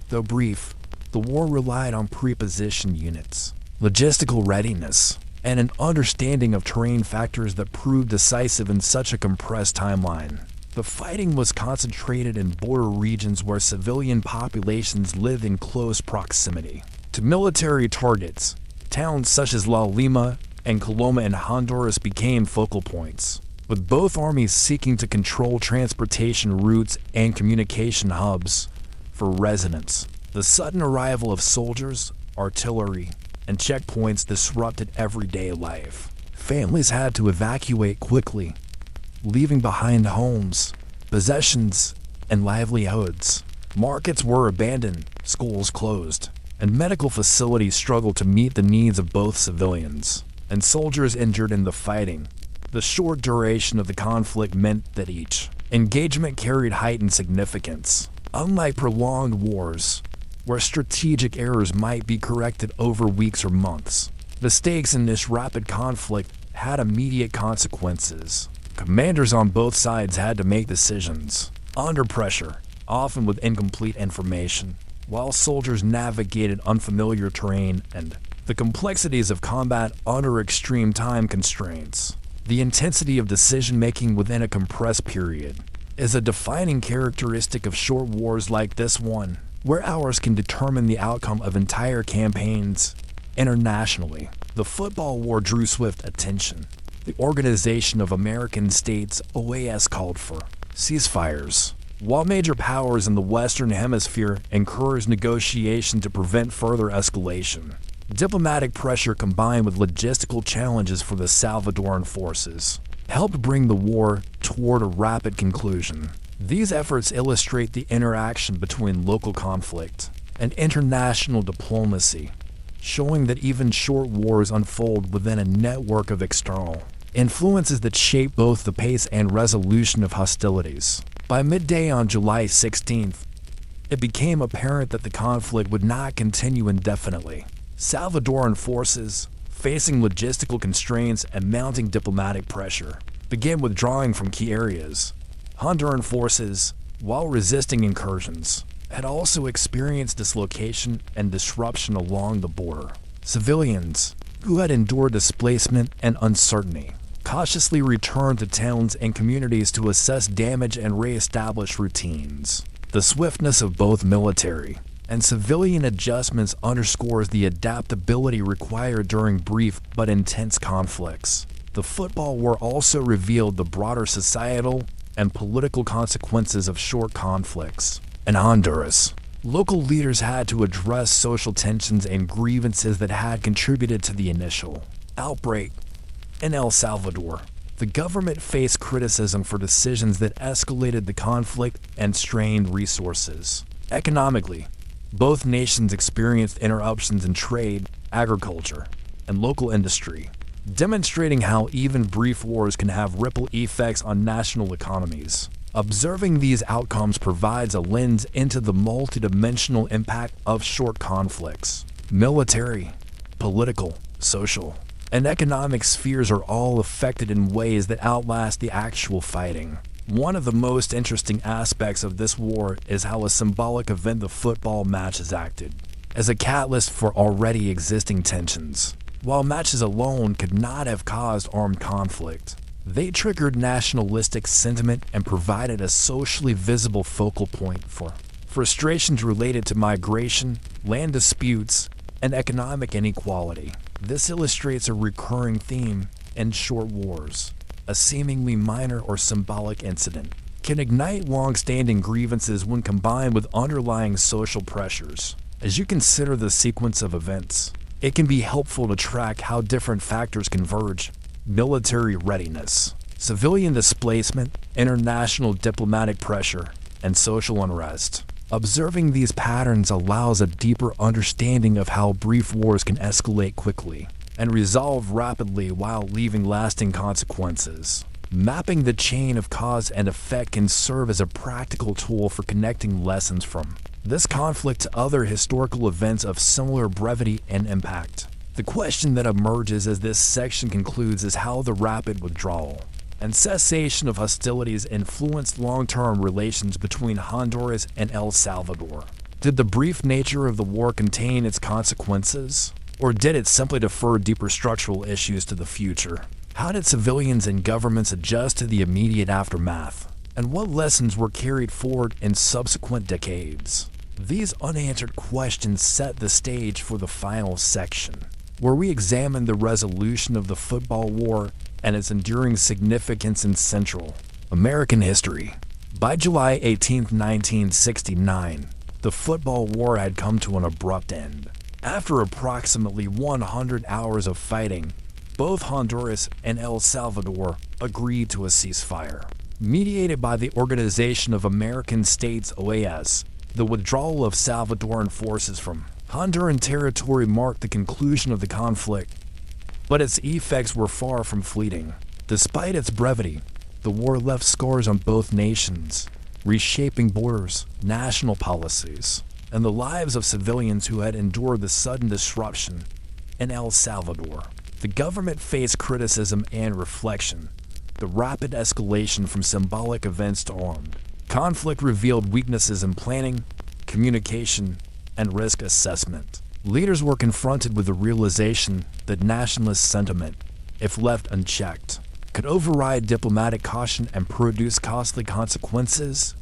Though brief, the war relied on pre-positioned units, logistical readiness, and an understanding of terrain factors that proved decisive in such a compressed timeline. The fighting was concentrated in border regions where civilian populations lived in close proximity to military targets. Towns such as La Lima and Coloma in Honduras became focal points, with both armies seeking to control transportation routes and communication hubs for residents. The sudden arrival of soldiers, artillery, and checkpoints disrupted everyday life. Families had to evacuate quickly, leaving behind homes, possessions, and livelihoods. Markets were abandoned, schools closed, and medical facilities struggled to meet the needs of both civilians and soldiers injured in the fighting. The short duration of the conflict meant that each engagement carried heightened significance. Unlike prolonged wars, where strategic errors might be corrected over weeks or months, the stakes in this rapid conflict had immediate consequences. Commanders on both sides had to make decisions under pressure, often with incomplete information, while soldiers navigated unfamiliar terrain and the complexities of combat under extreme time constraints. The intensity of decision-making within a compressed period is a defining characteristic of short wars like this one, where hours can determine the outcome of entire campaigns. Internationally, the football war drew swift attention. The Organization of American States, OAS, called for ceasefires, While major powers in the Western Hemisphere encouraged negotiation to prevent further escalation, diplomatic pressure combined with logistical challenges for the Salvadoran forces helped bring the war toward a rapid conclusion. These efforts illustrate the interaction between local conflict and international diplomacy, showing that even short wars unfold within a network of external influences that shape both the pace and resolution of hostilities. By midday on July 16th, it became apparent that the conflict would not continue indefinitely. Salvadoran forces, facing logistical constraints and mounting diplomatic pressure, began withdrawing from key areas. Honduran forces, while resisting incursions, had also experienced dislocation and disruption along the border. Civilians, who had endured displacement and uncertainty, cautiously returned to towns and communities to assess damage and re-establish routines. The swiftness of both military and civilian adjustments underscores the adaptability required during brief but intense conflicts. The football war also revealed the broader societal and political consequences of short conflicts. In Honduras, local leaders had to address social tensions and grievances that had contributed to the initial outbreak. In El Salvador, the government faced criticism for decisions that escalated the conflict and strained resources. Economically, both nations experienced interruptions in trade, agriculture, and local industry, demonstrating how even brief wars can have ripple effects on national economies. Observing these outcomes provides a lens into the multidimensional impact of short conflicts. Military, political, social, and economic spheres are all affected in ways that outlast the actual fighting. One of the most interesting aspects of this war is how a symbolic event, the football match, has acted as a catalyst for already existing tensions. While matches alone could not have caused armed conflict, they triggered nationalistic sentiment and provided a socially visible focal point for frustrations related to migration, land disputes, and economic inequality. This illustrates a recurring theme in short wars. A seemingly minor or symbolic incident can ignite long-standing grievances when combined with underlying social pressures. As you consider the sequence of events, it can be helpful to track how different factors converge: military readiness, civilian displacement, international diplomatic pressure, and social unrest. Observing these patterns allows a deeper understanding of how brief wars can escalate quickly and resolve rapidly while leaving lasting consequences. Mapping the chain of cause and effect can serve as a practical tool for connecting lessons from this conflict to other historical events of similar brevity and impact. The question that emerges as this section concludes is how the rapid withdrawal and cessation of hostilities influenced long-term relations between Honduras and El Salvador. Did the brief nature of the war contain its consequences, or did it simply defer deeper structural issues to the future? How did civilians and governments adjust to the immediate aftermath, and what lessons were carried forward in subsequent decades? These unanswered questions set the stage for the final section, where we examine the resolution of the football war and its enduring significance in Central American history. By July 18, 1969, the football war had come to an abrupt end. After approximately 100 hours of fighting, both Honduras and El Salvador agreed to a ceasefire. Mediated by the Organization of American States (OAS), the withdrawal of Salvadoran forces from Honduran territory marked the conclusion of the conflict, but its effects were far from fleeting. Despite its brevity, the war left scars on both nations, reshaping borders, national policies, and the lives of civilians who had endured the sudden disruption in El Salvador. The government faced criticism and reflection. The rapid escalation from symbolic events to armed conflict revealed weaknesses in planning, communication, and risk assessment. Leaders were confronted with the realization that nationalist sentiment, if left unchecked, could override diplomatic caution and produce costly consequences.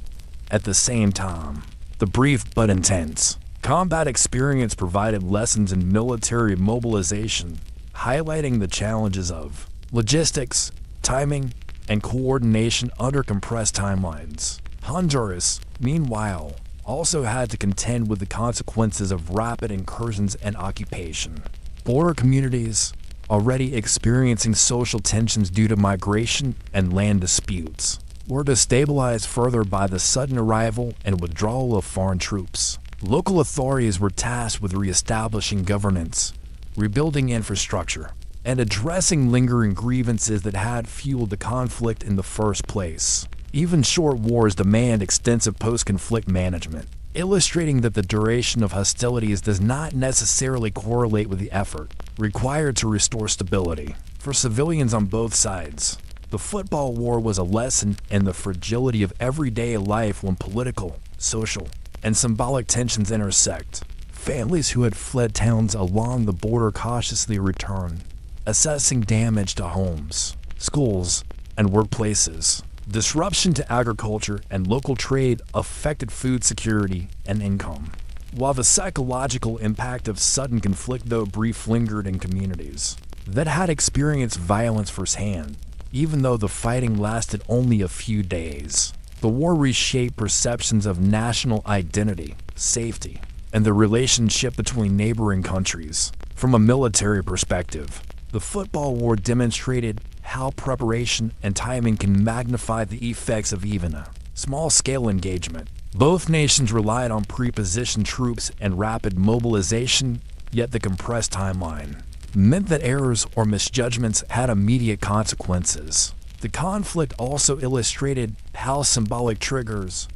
At the same time, the brief but intense combat experience provided lessons in military mobilization, highlighting the challenges of logistics, timing, and coordination under compressed timelines. Honduras, meanwhile, also had to contend with the consequences of rapid incursions and occupation. Border communities, already experiencing social tensions due to migration and land disputes, were destabilized further by the sudden arrival and withdrawal of foreign troops. Local authorities were tasked with reestablishing governance, rebuilding infrastructure, and addressing lingering grievances that had fueled the conflict in the first place. Even short wars demand extensive post-conflict management, illustrating that the duration of hostilities does not necessarily correlate with the effort required to restore stability. For civilians on both sides, the football war was a lesson in the fragility of everyday life when political, social, and symbolic tensions intersect. Families who had fled towns along the border cautiously returned, assessing damage to homes, schools, and workplaces. Disruption to agriculture and local trade affected food security and income, while the psychological impact of sudden conflict, though brief, lingered in communities that had experienced violence firsthand. Even though the fighting lasted only a few days, the war reshaped perceptions of national identity, safety, and the relationship between neighboring countries. From a military perspective, the football war demonstrated how preparation and timing can magnify the effects of even a small-scale engagement. Both nations relied on pre-positioned troops and rapid mobilization, yet the compressed timeline meant that errors or misjudgments had immediate consequences. The conflict also illustrated how symbolic triggers,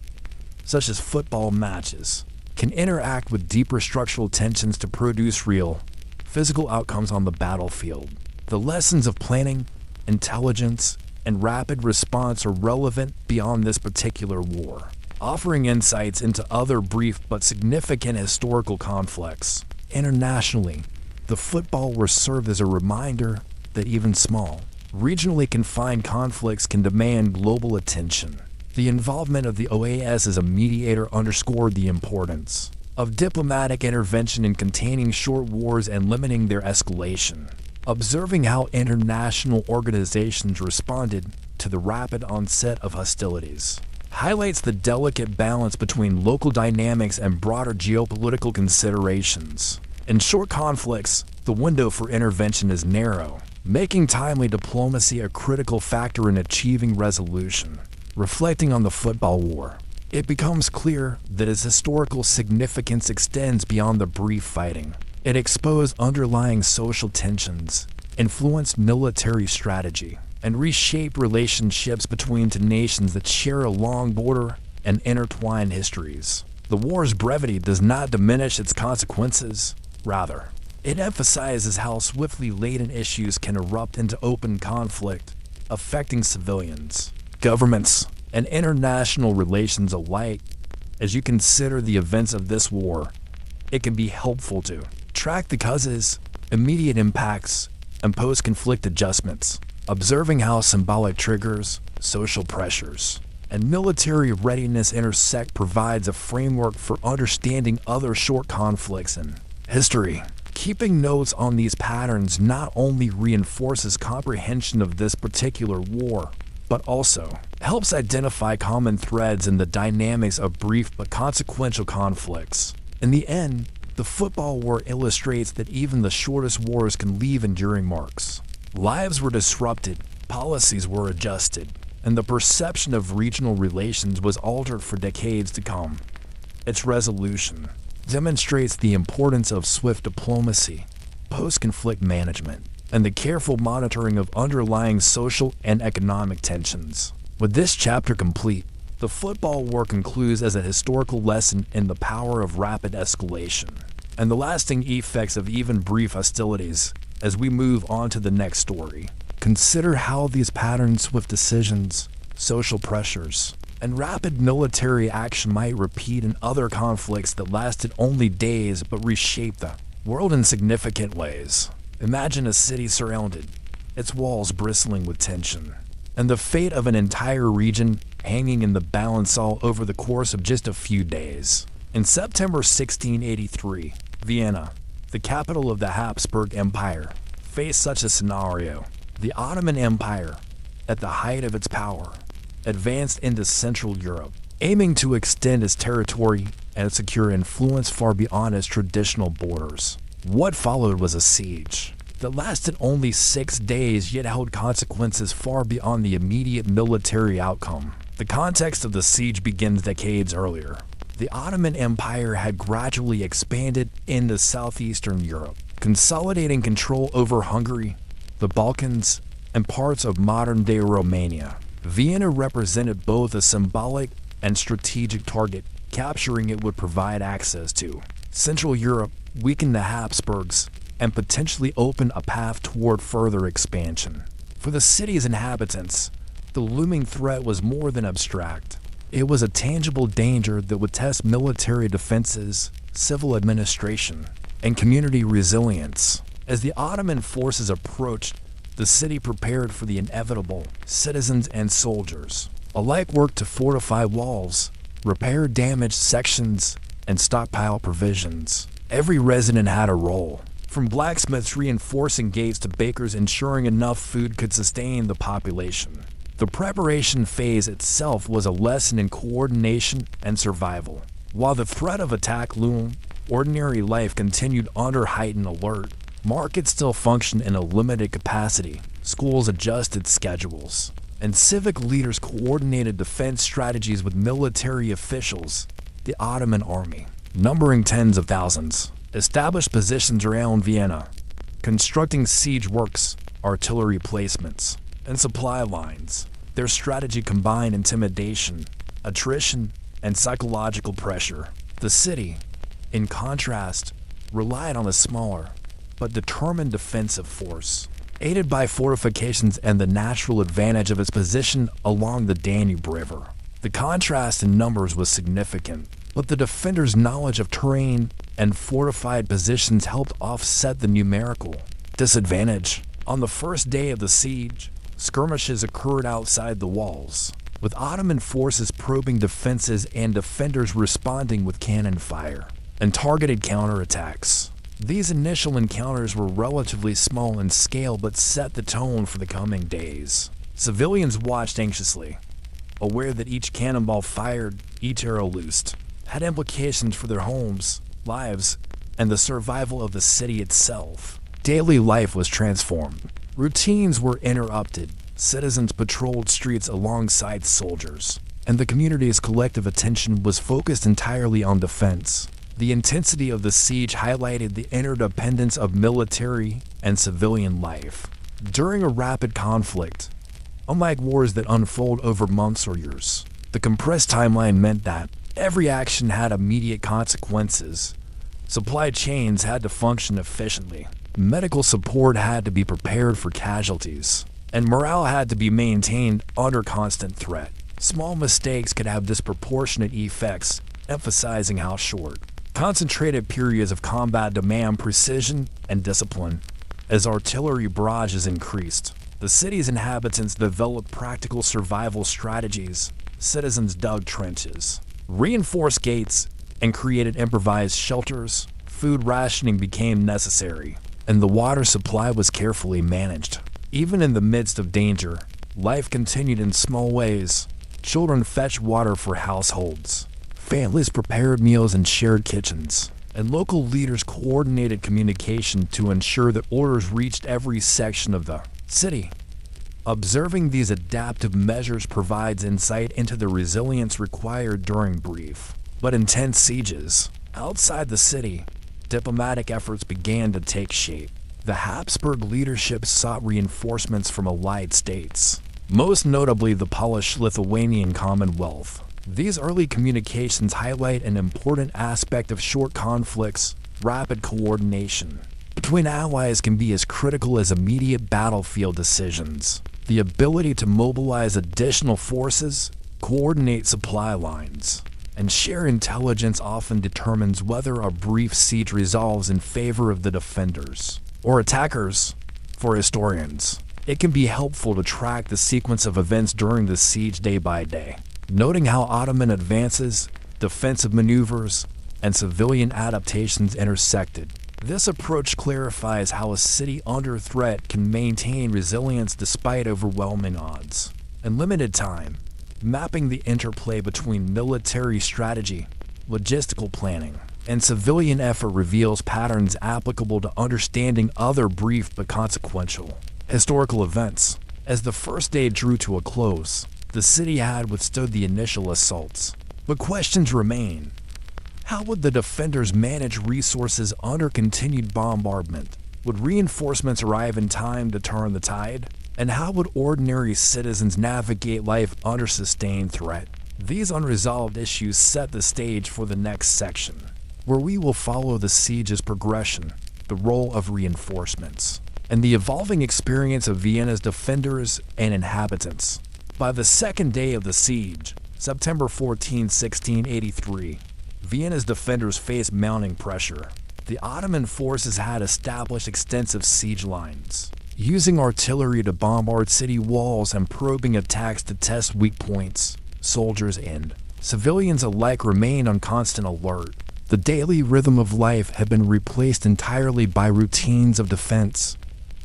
such as football matches, can interact with deeper structural tensions to produce real, physical outcomes on the battlefield. The lessons of planning, intelligence, and rapid response are relevant beyond this particular war, offering insights into other brief but significant historical conflicts. Internationally, the football war served as a reminder that even small, regionally confined conflicts can demand global attention. The involvement of the OAS as a mediator underscored the importance of diplomatic intervention in containing short wars and limiting their escalation. Observing how international organizations responded to the rapid onset of hostilities highlights the delicate balance between local dynamics and broader geopolitical considerations. In short conflicts, the window for intervention is narrow, making timely diplomacy a critical factor in achieving resolution. Reflecting on the football war, it becomes clear that its historical significance extends beyond the brief fighting. It exposed underlying social tensions, influenced military strategy, and reshaped relationships between two nations that share a long border and intertwined histories. The war's brevity does not diminish its consequences. Rather, it emphasizes how swiftly latent issues can erupt into open conflict, affecting civilians, governments, and international relations alike. As you consider the events of this war, it can be helpful to track the causes, immediate impacts, and post-conflict adjustments, observing how symbolic triggers, social pressures, and military readiness intersect provides a framework for understanding other short conflicts in history. Keeping notes on these patterns not only reinforces comprehension of this particular war, but also helps identify common threads in the dynamics of brief but consequential conflicts. In the end, the football war illustrates that even the shortest wars can leave enduring marks. Lives were disrupted, policies were adjusted, and the perception of regional relations was altered for decades to come. Its resolution demonstrates the importance of swift diplomacy, post-conflict management, and the careful monitoring of underlying social and economic tensions. With this chapter complete, the football war concludes as a historical lesson in the power of rapid escalation and the lasting effects of even brief hostilities. As we move on to the next story, consider how these patterns, swift decisions, social pressures, and rapid military action might repeat in other conflicts that lasted only days but reshaped the world in significant ways. Imagine a city surrounded, its walls bristling with tension, and the fate of an entire region hanging in the balance all over the course of just a few days. In September 1683, Vienna, the capital of the Habsburg Empire, faced such a scenario. The Ottoman Empire, at the height of its power, advanced into Central Europe, aiming to extend its territory and secure influence far beyond its traditional borders. What followed was a siege that lasted only 6 days, yet held consequences far beyond the immediate military outcome. The context of the siege begins decades earlier. The Ottoman Empire had gradually expanded into southeastern Europe, consolidating control over Hungary, the Balkans, and parts of modern-day Romania. Vienna represented both a symbolic and strategic target. Capturing it would provide access to Central Europe, weaken the Habsburgs, and potentially open a path toward further expansion. For the city's inhabitants, the looming threat was more than abstract. It was a tangible danger that would test military defenses, civil administration, and community resilience. As the Ottoman forces approached, the city prepared for the inevitable. Citizens and soldiers alike worked to fortify walls, repair damaged sections, and stockpile provisions. Every resident had a role, from blacksmiths reinforcing gates to bakers ensuring enough food could sustain the population. The preparation phase itself was a lesson in coordination and survival. While the threat of attack loomed, ordinary life continued under heightened alert. Markets still functioned in a limited capacity, schools adjusted schedules, and civic leaders coordinated defense strategies with military officials. The Ottoman army, numbering tens of thousands, established positions around Vienna, constructing siege works, artillery placements, and supply lines. Their strategy combined intimidation, attrition, and psychological pressure. The city, in contrast, relied on a smaller but determined defensive force, aided by fortifications and the natural advantage of its position along the Danube River. The contrast in numbers was significant, but the defenders' knowledge of terrain and fortified positions helped offset the numerical disadvantage. On the first day of the siege, skirmishes occurred outside the walls, with Ottoman forces probing defenses and defenders responding with cannon fire and targeted counterattacks. These initial encounters were relatively small in scale but set the tone for the coming days. Civilians watched anxiously, aware that each cannonball fired, each arrow loosed, had implications for their homes, lives, and the survival of the city itself. Daily life was transformed. Routines were interrupted. Citizens patrolled streets alongside soldiers, and the community's collective attention was focused entirely on defense. The intensity of the siege highlighted the interdependence of military and civilian life. During a rapid conflict, unlike wars that unfold over months or years, the compressed timeline meant that every action had immediate consequences. Supply chains had to function efficiently. Medical support had to be prepared for casualties, and morale had to be maintained under constant threat. Small mistakes could have disproportionate effects, emphasizing how short, concentrated periods of combat demand precision and discipline. As artillery barrages increased, the city's inhabitants developed practical survival strategies. Citizens dug trenches, reinforced gates, and created improvised shelters. Food rationing became necessary, and the water supply was carefully managed. Even in the midst of danger, life continued in small ways. Children fetched water for households. Families prepared meals in shared kitchens, and local leaders coordinated communication to ensure that orders reached every section of the city. Observing these adaptive measures provides insight into the resilience required during brief but intense sieges. Outside the city, diplomatic efforts began to take shape. The Habsburg leadership sought reinforcements from allied states, most notably the Polish-Lithuanian Commonwealth. These early communications highlight an important aspect of short conflicts. Rapid coordination between allies can be as critical as immediate battlefield decisions. The ability to mobilize additional forces, coordinate supply lines, and share intelligence often determines whether a brief siege resolves in favor of the defenders or attackers. For historians, it can be helpful to track the sequence of events during the siege day by day, noting how Ottoman advances, defensive maneuvers, and civilian adaptations intersected. This approach clarifies how a city under threat can maintain resilience despite overwhelming odds. In limited time, mapping the interplay between military strategy, logistical planning, and civilian effort reveals patterns applicable to understanding other brief but consequential historical events. As the first day drew to a close, the city had withstood the initial assaults. But questions remain. How would the defenders manage resources under continued bombardment? Would reinforcements arrive in time to turn the tide? And how would ordinary citizens navigate life under sustained threat? These unresolved issues set the stage for the next section, where we will follow the siege's progression, the role of reinforcements, and the evolving experience of Vienna's defenders and inhabitants. By the second day of the siege, September 14, 1683, Vienna's defenders faced mounting pressure. The Ottoman forces had established extensive siege lines, using artillery to bombard city walls and probing attacks to test weak points. Soldiers and civilians alike remained on constant alert. The daily rhythm of life had been replaced entirely by routines of defense,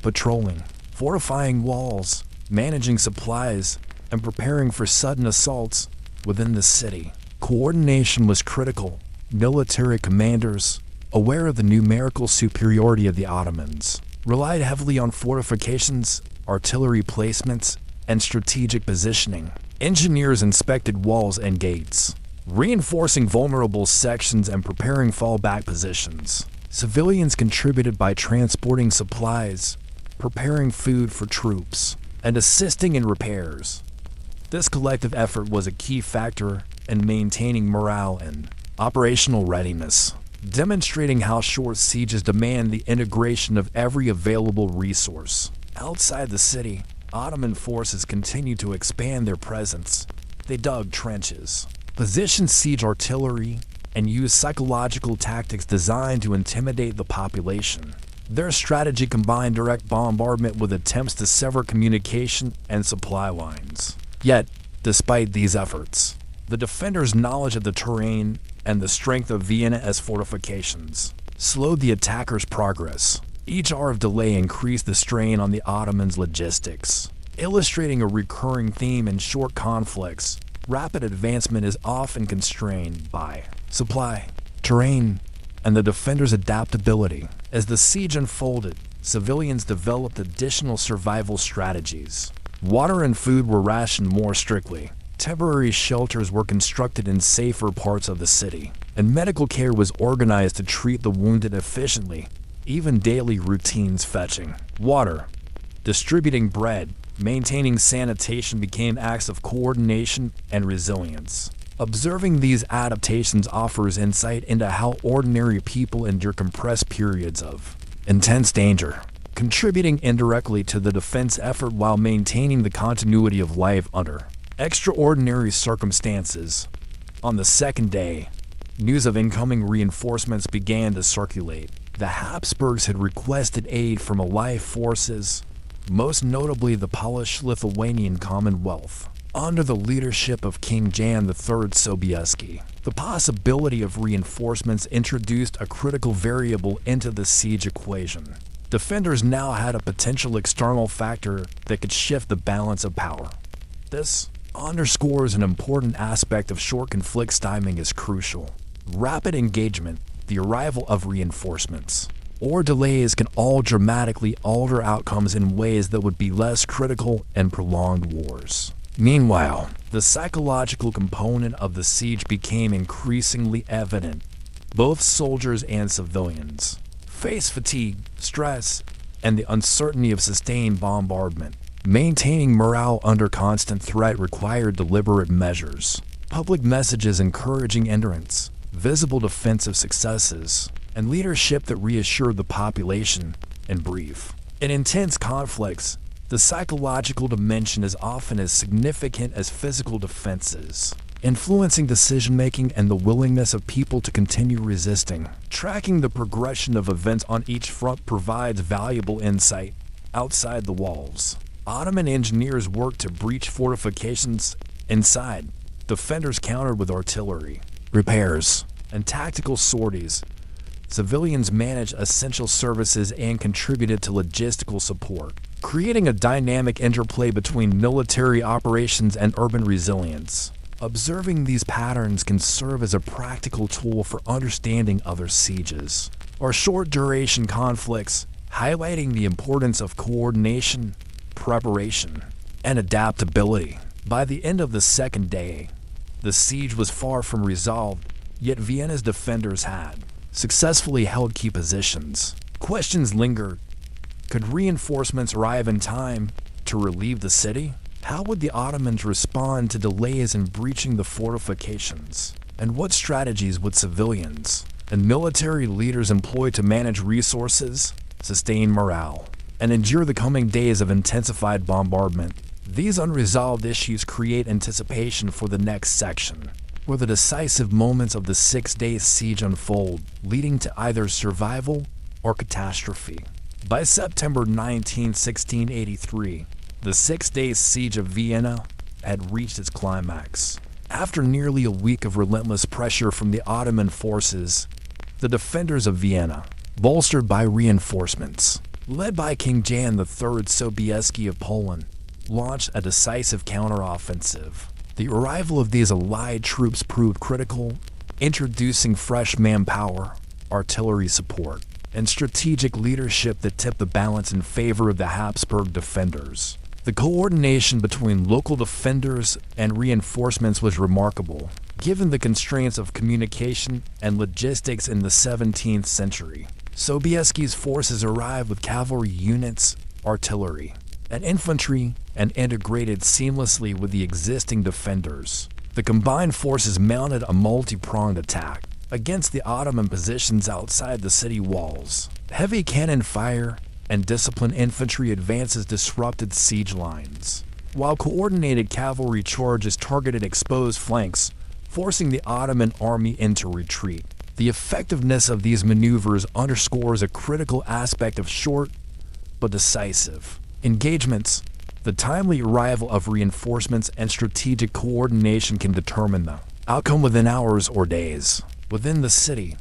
patrolling, fortifying walls, managing supplies, and preparing for sudden assaults within the city. Coordination was critical. Military commanders, aware of the numerical superiority of the Ottomans, relied heavily on fortifications, artillery placements, and strategic positioning. Engineers inspected walls and gates, reinforcing vulnerable sections and preparing fallback positions. Civilians contributed by transporting supplies, preparing food for troops, and assisting in repairs. This collective effort was a key factor in maintaining morale and operational readiness, demonstrating how short sieges demand the integration of every available resource. Outside the city, Ottoman forces continued to expand their presence. They dug trenches, positioned siege artillery, and used psychological tactics designed to intimidate the population. Their strategy combined direct bombardment with attempts to sever communication and supply lines. Yet, despite these efforts, the defenders' knowledge of the terrain and the strength of Vienna as fortifications slowed the attackers' progress. Each hour of delay increased the strain on the Ottomans' logistics, illustrating a recurring theme in short conflicts. Rapid advancement is often constrained by supply, terrain, and the defenders' adaptability. As the siege unfolded, civilians developed additional survival strategies. Water and food were rationed more strictly. Temporary shelters were constructed in safer parts of the city, and medical care was organized to treat the wounded efficiently. Even daily routines fetching water, distributing bread, maintaining sanitation became acts of coordination and resilience. Observing these adaptations offers insight into how ordinary people endure compressed periods of intense danger, contributing indirectly to the defense effort while maintaining the continuity of life under extraordinary circumstances. On the second day, news of incoming reinforcements began to circulate. The Habsburgs had requested aid from allied forces, most notably the Polish-Lithuanian Commonwealth, under the leadership of King Jan III Sobieski. The possibility of reinforcements introduced a critical variable into the siege equation. Defenders now had a potential external factor that could shift the balance of power. This underscores an important aspect of short conflicts. Timing is crucial. Rapid engagement, the arrival of reinforcements, or delays can all dramatically alter outcomes in ways that would be less critical in prolonged wars. Meanwhile, the psychological component of the siege became increasingly evident. Both soldiers and civilians faced fatigue, stress, and the uncertainty of sustained bombardment. Maintaining morale under constant threat required deliberate measures. Public messages encouraging endurance, visible defensive successes, and leadership that reassured the population. In brief, in intense conflicts, the psychological dimension is often as significant as physical defenses, influencing decision-making and the willingness of people to continue resisting. Tracking the progression of events on each front provides valuable insight. Outside the walls, Ottoman engineers worked to breach fortifications. Inside, defenders countered with artillery, repairs, and tactical sorties. Civilians managed essential services and contributed to logistical support. creating a dynamic interplay between military operations and urban resilience. Observing these patterns can serve as a practical tool for understanding other sieges or short-duration conflicts, highlighting the importance of coordination, preparation, and adaptability. By the end of the second day, the siege was far from resolved, yet Vienna's defenders had successfully held key positions. Questions lingered. Could reinforcements arrive in time to relieve the city? How would the Ottomans respond to delays in breaching the fortifications? And what strategies would civilians and military leaders employ to manage resources, sustain morale, and endure the coming days of intensified bombardment? These unresolved issues create anticipation for the next section, where the decisive moments of the 6-day siege unfold, leading to either survival or catastrophe. By September 19, 1683, the 6-day siege of Vienna had reached its climax. After nearly a week of relentless pressure from the Ottoman forces, the defenders of Vienna, bolstered by reinforcements, led by King Jan III Sobieski of Poland, launched a decisive counteroffensive. The arrival of these allied troops proved critical, introducing fresh manpower, artillery support, and strategic leadership that tipped the balance in favor of the Habsburg defenders. The coordination between local defenders and reinforcements was remarkable, given the constraints of communication and logistics in the 17th century. Sobieski's forces arrived with cavalry units, artillery, and infantry, and integrated seamlessly with the existing defenders. The combined forces mounted a multi-pronged attack against the Ottoman positions outside the city walls. Heavy cannon fire and disciplined infantry advances disrupted siege lines, while coordinated cavalry charges targeted exposed flanks, forcing the Ottoman army into retreat. The effectiveness of these maneuvers underscores a critical aspect of short but decisive engagements. The timely arrival of reinforcements and strategic coordination can determine the outcome within hours or days. Within the city,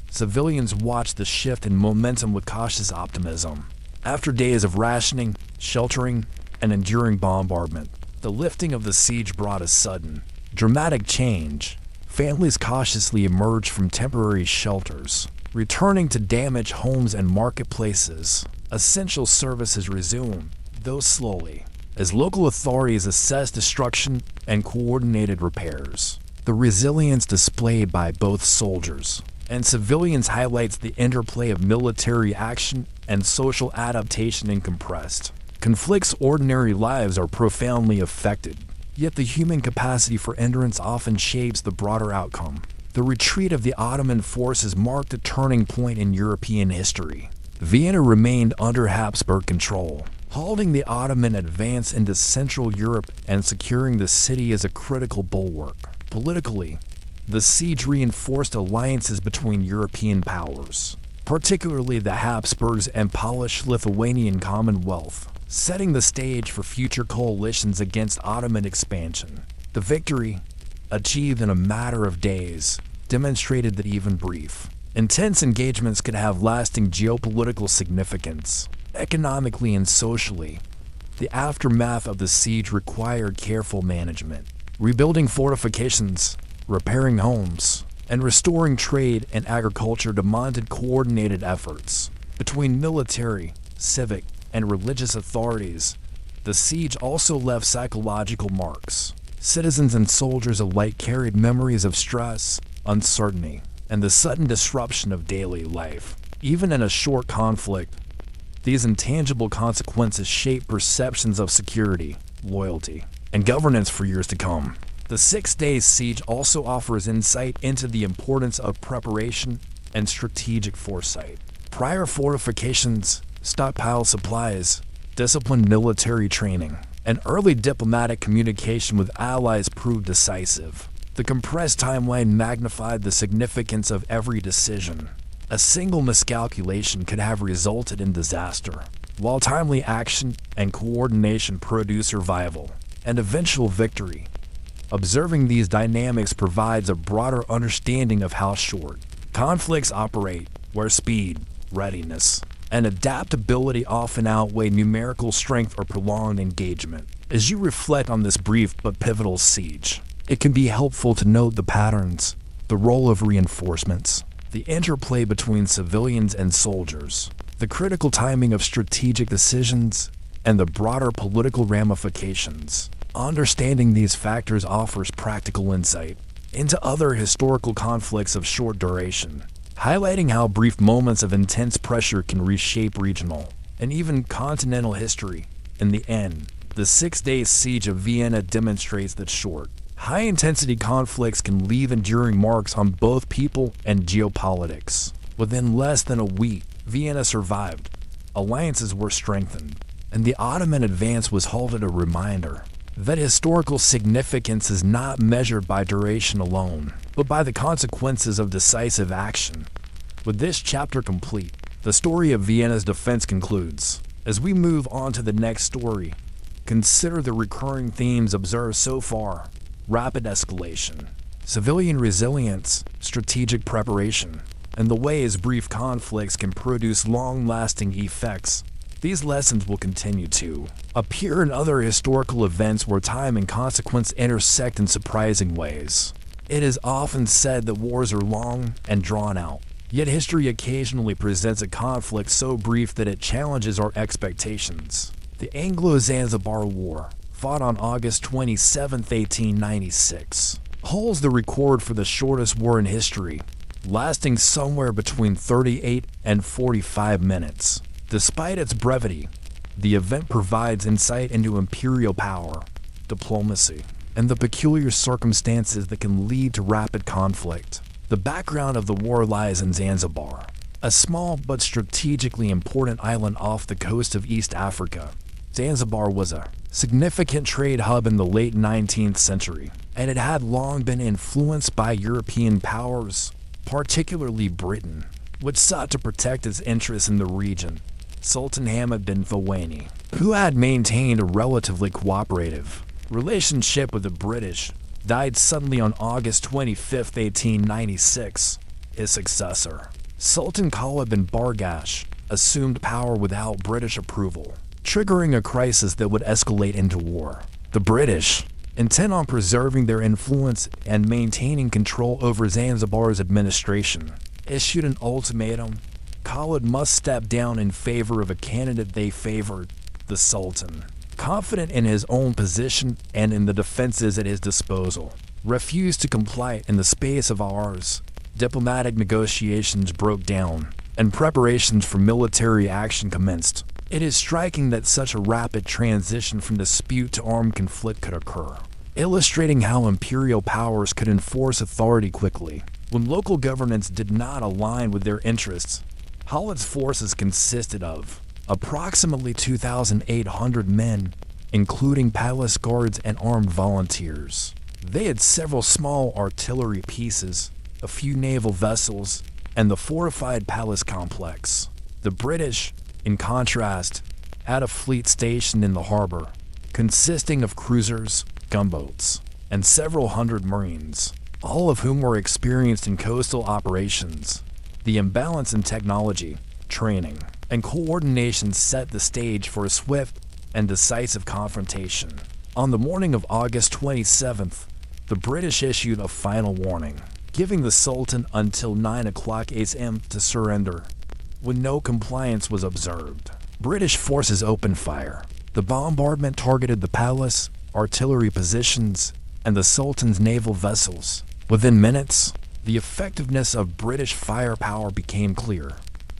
civilians watched the shift in momentum with cautious optimism. After days of rationing, sheltering, and enduring bombardment, the lifting of the siege brought a sudden, dramatic change. Families cautiously emerged from temporary shelters, returning to damaged homes and marketplaces. Essential services resumed, though slowly, as local authorities assessed destruction and coordinated repairs. The resilience displayed by both soldiers and civilians highlights the interplay of military action and social adaptation in compressed conflicts. Ordinary lives are profoundly affected, yet the human capacity for endurance often shapes the broader outcome. The retreat of the Ottoman forces marked a turning point in European history. Vienna remained under Habsburg control, halting the Ottoman advance into Central Europe and securing the city as a critical bulwark. Politically, the siege reinforced alliances between European powers, particularly the Habsburgs and Polish-Lithuanian Commonwealth, setting the stage for future coalitions against Ottoman expansion. The victory, achieved in a matter of days, demonstrated that even brief, intense engagements could have lasting geopolitical significance. Economically and socially, the aftermath of the siege required careful management. Rebuilding fortifications, repairing homes, and restoring trade and agriculture demanded coordinated efforts between military, civic, and religious authorities. The siege also left psychological marks. Citizens and soldiers alike carried memories of stress, uncertainty, and the sudden disruption of daily life. Even in a short conflict, these intangible consequences shape perceptions of security, loyalty, and governance for years to come. The 6-day siege also offers insight into the importance of preparation and strategic foresight. Prior fortifications, stockpile supplies, disciplined military training, and early diplomatic communication with allies proved decisive. The compressed timeline magnified the significance of every decision. A single miscalculation could have resulted in disaster, while timely action and coordination produced survival and eventual victory. Observing these dynamics provides a broader understanding of how short conflicts operate, where speed, readiness, and adaptability often outweigh numerical strength or prolonged engagement. As you reflect on this brief but pivotal siege, it can be helpful to note the patterns, the role of reinforcements, the interplay between civilians and soldiers, the critical timing of strategic decisions, and the broader political ramifications. Understanding these factors offers practical insight into other historical conflicts of short duration, highlighting how brief moments of intense pressure can reshape regional and even continental history. In the end, the 6-day siege of Vienna demonstrates that short, high-intensity conflicts can leave enduring marks on both people and geopolitics. Within less than a week, Vienna survived, alliances were strengthened, and the Ottoman advance was halted, a reminder that historical significance is not measured by duration alone, but by the consequences of decisive action. With this chapter complete, the story of Vienna's defense concludes. As we move on to the next story, consider the recurring themes observed so far: rapid escalation, civilian resilience, strategic preparation, and the ways brief conflicts can produce long-lasting effects. These lessons will continue to appear in other historical events where time and consequence intersect in surprising ways. It is often said that wars are long and drawn out, yet history occasionally presents a conflict so brief that it challenges our expectations. The Anglo-Zanzibar War, fought on August 27, 1896, holds the record for the shortest war in history, lasting somewhere between 38 and 45 minutes. Despite its brevity, the event provides insight into imperial power, diplomacy, and the peculiar circumstances that can lead to rapid conflict. The background of the war lies in Zanzibar, a small but strategically important island off the coast of East Africa. Zanzibar was a significant trade hub in the late 19th century, and it had long been influenced by European powers, particularly Britain, which sought to protect its interests in the region. Sultan Hamad bin Thawani, who had maintained a relatively cooperative relationship with the British, died suddenly on August 25, 1896. His successor, Sultan Khalid bin Bargash, assumed power without British approval, triggering a crisis that would escalate into war. The British, intent on preserving their influence and maintaining control over Zanzibar's administration, issued an ultimatum: Khalid must step down in favor of a candidate they favored. The Sultan, confident in his own position and in the defenses at his disposal, refused to comply. In the space of hours, diplomatic negotiations broke down, and preparations for military action commenced. It is striking that such a rapid transition from dispute to armed conflict could occur, illustrating how imperial powers could enforce authority quickly when local governance did not align with their interests. Khalid's forces consisted of approximately 2,800 men, including palace guards and armed volunteers. They had several small artillery pieces, a few naval vessels, and the fortified palace complex. The British, in contrast, had a fleet stationed in the harbor, consisting of cruisers, gunboats, and several hundred marines, all of whom were experienced in coastal operations. The imbalance in technology, training, and coordination set the stage for a swift and decisive confrontation. On the morning of August 27th, the British issued a final warning, giving the Sultan until 9 o'clock a.m. to surrender. When no compliance was observed, British forces opened fire. The bombardment targeted the palace, artillery positions, and the Sultan's naval vessels. Within minutes, the effectiveness of British firepower became clear.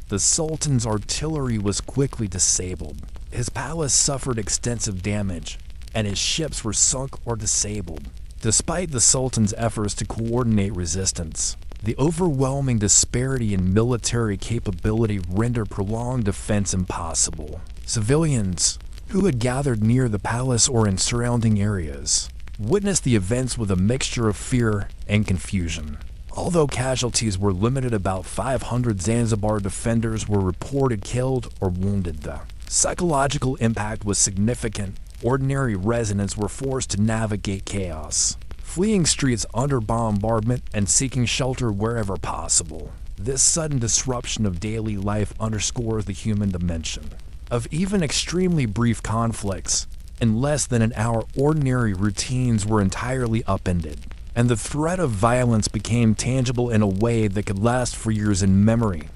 The Sultan's artillery was quickly disabled. His palace suffered extensive damage, and his ships were sunk or disabled. Despite the Sultan's efforts to coordinate resistance, the overwhelming disparity in military capability rendered prolonged defense impossible. Civilians, who had gathered near the palace or in surrounding areas, witnessed the events with a mixture of fear and confusion. Although casualties were limited, about 500 Zanzibar defenders were reported killed or wounded. The psychological impact was significant. Ordinary residents were forced to navigate chaos, fleeing streets under bombardment and seeking shelter wherever possible. This sudden disruption of daily life underscores the human dimension of even extremely brief conflicts. In less than an hour, ordinary routines were entirely upended, and the threat of violence became tangible in a way that could last for years in memory.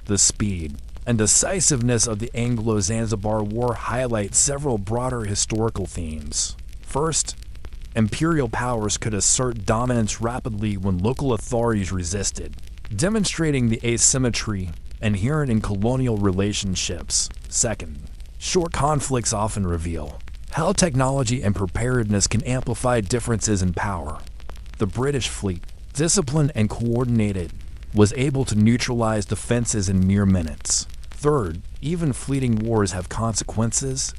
The speed and decisiveness of the Anglo-Zanzibar War highlight several broader historical themes. First, imperial powers could assert dominance rapidly when local authorities resisted, demonstrating the asymmetry inherent in colonial relationships. Second, short conflicts often reveal how technology and preparedness can amplify differences in power. The British fleet, disciplined and coordinated, was able to neutralize defenses in mere minutes. Third, even fleeting wars have consequences,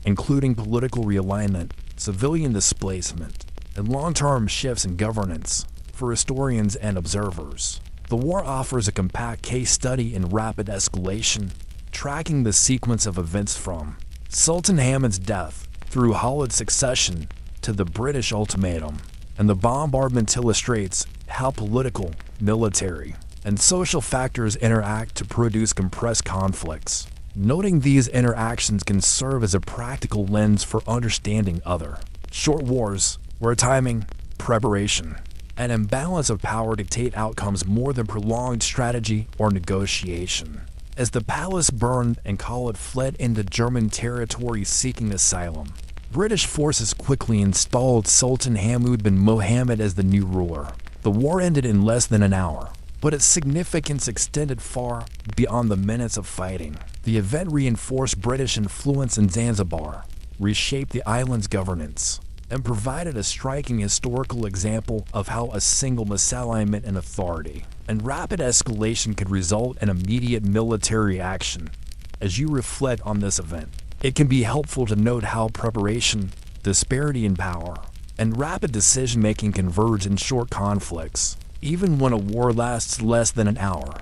including political realignment, civilian displacement, and long-term shifts in governance. For historians and observers, the war offers a compact case study in rapid escalation, tracking the sequence of events from Sultan Hamid's death through Khalid's succession to the British ultimatum, and the bombardment illustrates how political, military, and social factors interact to produce compressed conflicts. Noting these interactions can serve as a practical lens for understanding other short wars, where timing, preparation, and imbalance of power dictate outcomes more than prolonged strategy or negotiation. As the palace burned and Khalid fled into German territory seeking asylum, British forces quickly installed Sultan Hamid bin Mohammed as the new ruler. The war ended in less than an hour, but its significance extended far beyond the minutes of fighting. The event reinforced British influence in Zanzibar, reshaped the island's governance, and provided a striking historical example of how a single misalignment in authority and rapid escalation could result in immediate military action. As you reflect on this event, it can be helpful to note how preparation, disparity in power, and rapid decision-making converge in short conflicts. Even when a war lasts less than an hour,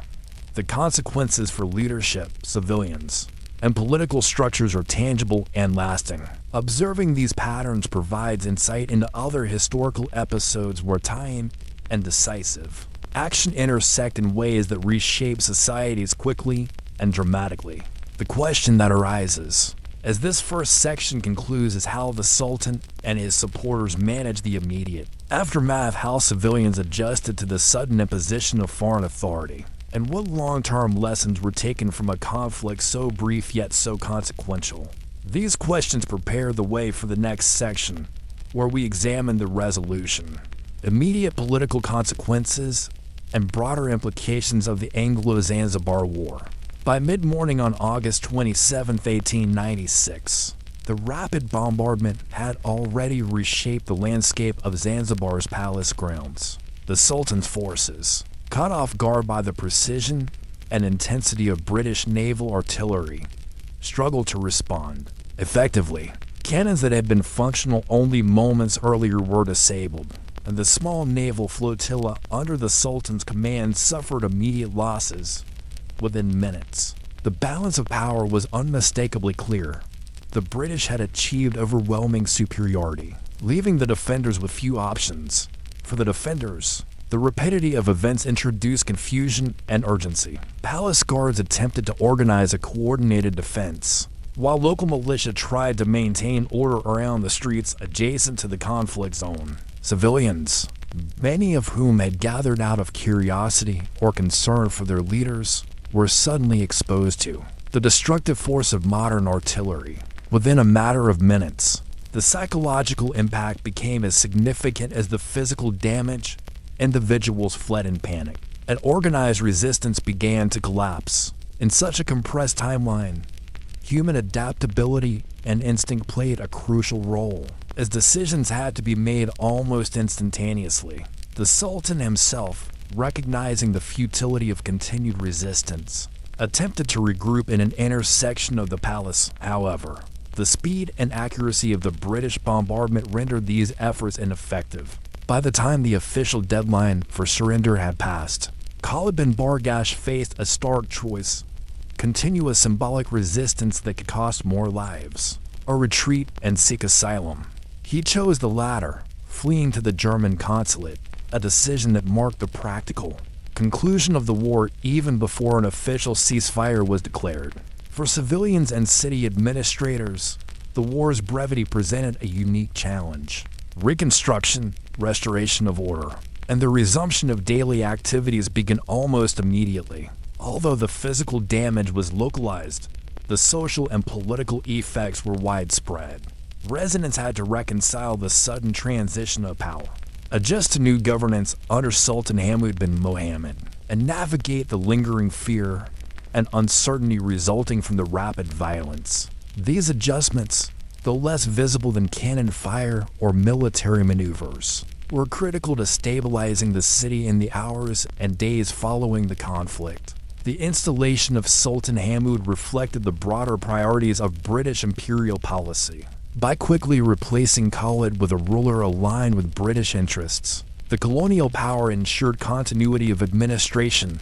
the consequences for leadership, civilians, and political structures are tangible and lasting. Observing these patterns provides insight into other historical episodes where time and decisive action intersect in ways that reshape societies quickly and dramatically. The question that arises as this first section concludes is how the Sultan and his supporters managed the immediate aftermath, how civilians adjusted to the sudden imposition of foreign authority, and what long-term lessons were taken from a conflict so brief yet so consequential. These questions prepare the way for the next section, where we examine the resolution, immediate political consequences, and broader implications of the Anglo-Zanzibar War. By mid-morning on August 27, 1896, the rapid bombardment had already reshaped the landscape of Zanzibar's palace grounds. The Sultan's forces, caught off guard by the precision and intensity of British naval artillery, struggled to respond effectively. Cannons that had been functional only moments earlier were disabled, and the small naval flotilla under the Sultan's command suffered immediate losses within minutes. The balance of power was unmistakably clear. The British had achieved overwhelming superiority, leaving the defenders with few options. For the defenders, the rapidity of events introduced confusion and urgency. Palace guards attempted to organize a coordinated defense, while local militia tried to maintain order around the streets adjacent to the conflict zone. Civilians, many of whom had gathered out of curiosity or concern for their leaders, were suddenly exposed to the destructive force of modern artillery. Within a matter of minutes, the psychological impact became as significant as the physical damage. Individuals fled in panic, and organized resistance began to collapse. In such a compressed timeline, human adaptability and instinct played a crucial role, as decisions had to be made almost instantaneously. The Sultan himself, recognizing the futility of continued resistance, attempted to regroup in an inner section of the palace. However, the speed and accuracy of the British bombardment rendered these efforts ineffective. By the time the official deadline for surrender had passed, Khalid bin Bargash faced a stark choice: continue a symbolic resistance that could cost more lives, or retreat and seek asylum. He chose the latter, fleeing to the German consulate, a decision that marked the practical conclusion of the war even before an official ceasefire was declared. For civilians and city administrators, the war's brevity presented a unique challenge. Reconstruction, restoration of order, and the resumption of daily activities began almost immediately. Although the physical damage was localized, the social and political effects were widespread. Residents had to reconcile the sudden transition of power, adjust to new governance under Sultan Hamud bin Mohammed, and navigate the lingering fear and uncertainty resulting from the rapid violence. These adjustments, though less visible than cannon fire or military maneuvers, were critical to stabilizing the city in the hours and days following the conflict. The installation of Sultan Hamud reflected the broader priorities of British imperial policy. By quickly replacing Khalid with a ruler aligned with British interests, the colonial power ensured continuity of administration,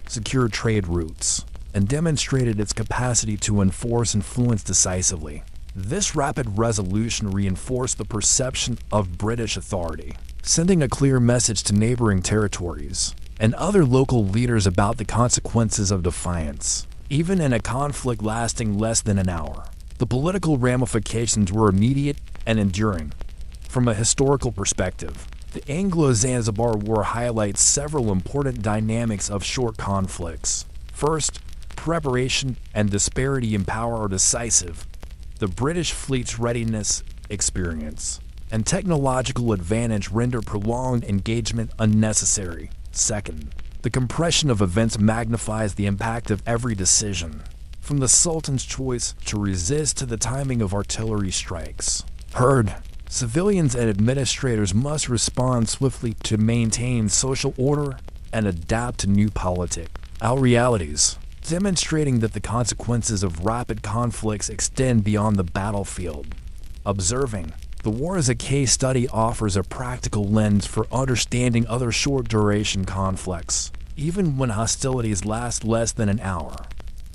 secured trade routes, and demonstrated its capacity to enforce influence decisively. This rapid resolution reinforced the perception of British authority, sending a clear message to neighboring territories and other local leaders about the consequences of defiance. Even in a conflict lasting less than an hour, the political ramifications were immediate and enduring. From a historical perspective, the Anglo-Zanzibar War highlights several important dynamics of short conflicts. First, preparation and disparity in power are decisive. The British fleet's readiness, experience, and technological advantage render prolonged engagement unnecessary. Second, the compression of events magnifies the impact of every decision, from the Sultan's choice to resist to the timing of artillery strikes. Third, civilians and administrators must respond swiftly to maintain social order and adapt to new political realities, demonstrating that the consequences of rapid conflicts extend beyond the battlefield. Observing the war as a case study offers a practical lens for understanding other short-duration conflicts. Even when hostilities last less than an hour,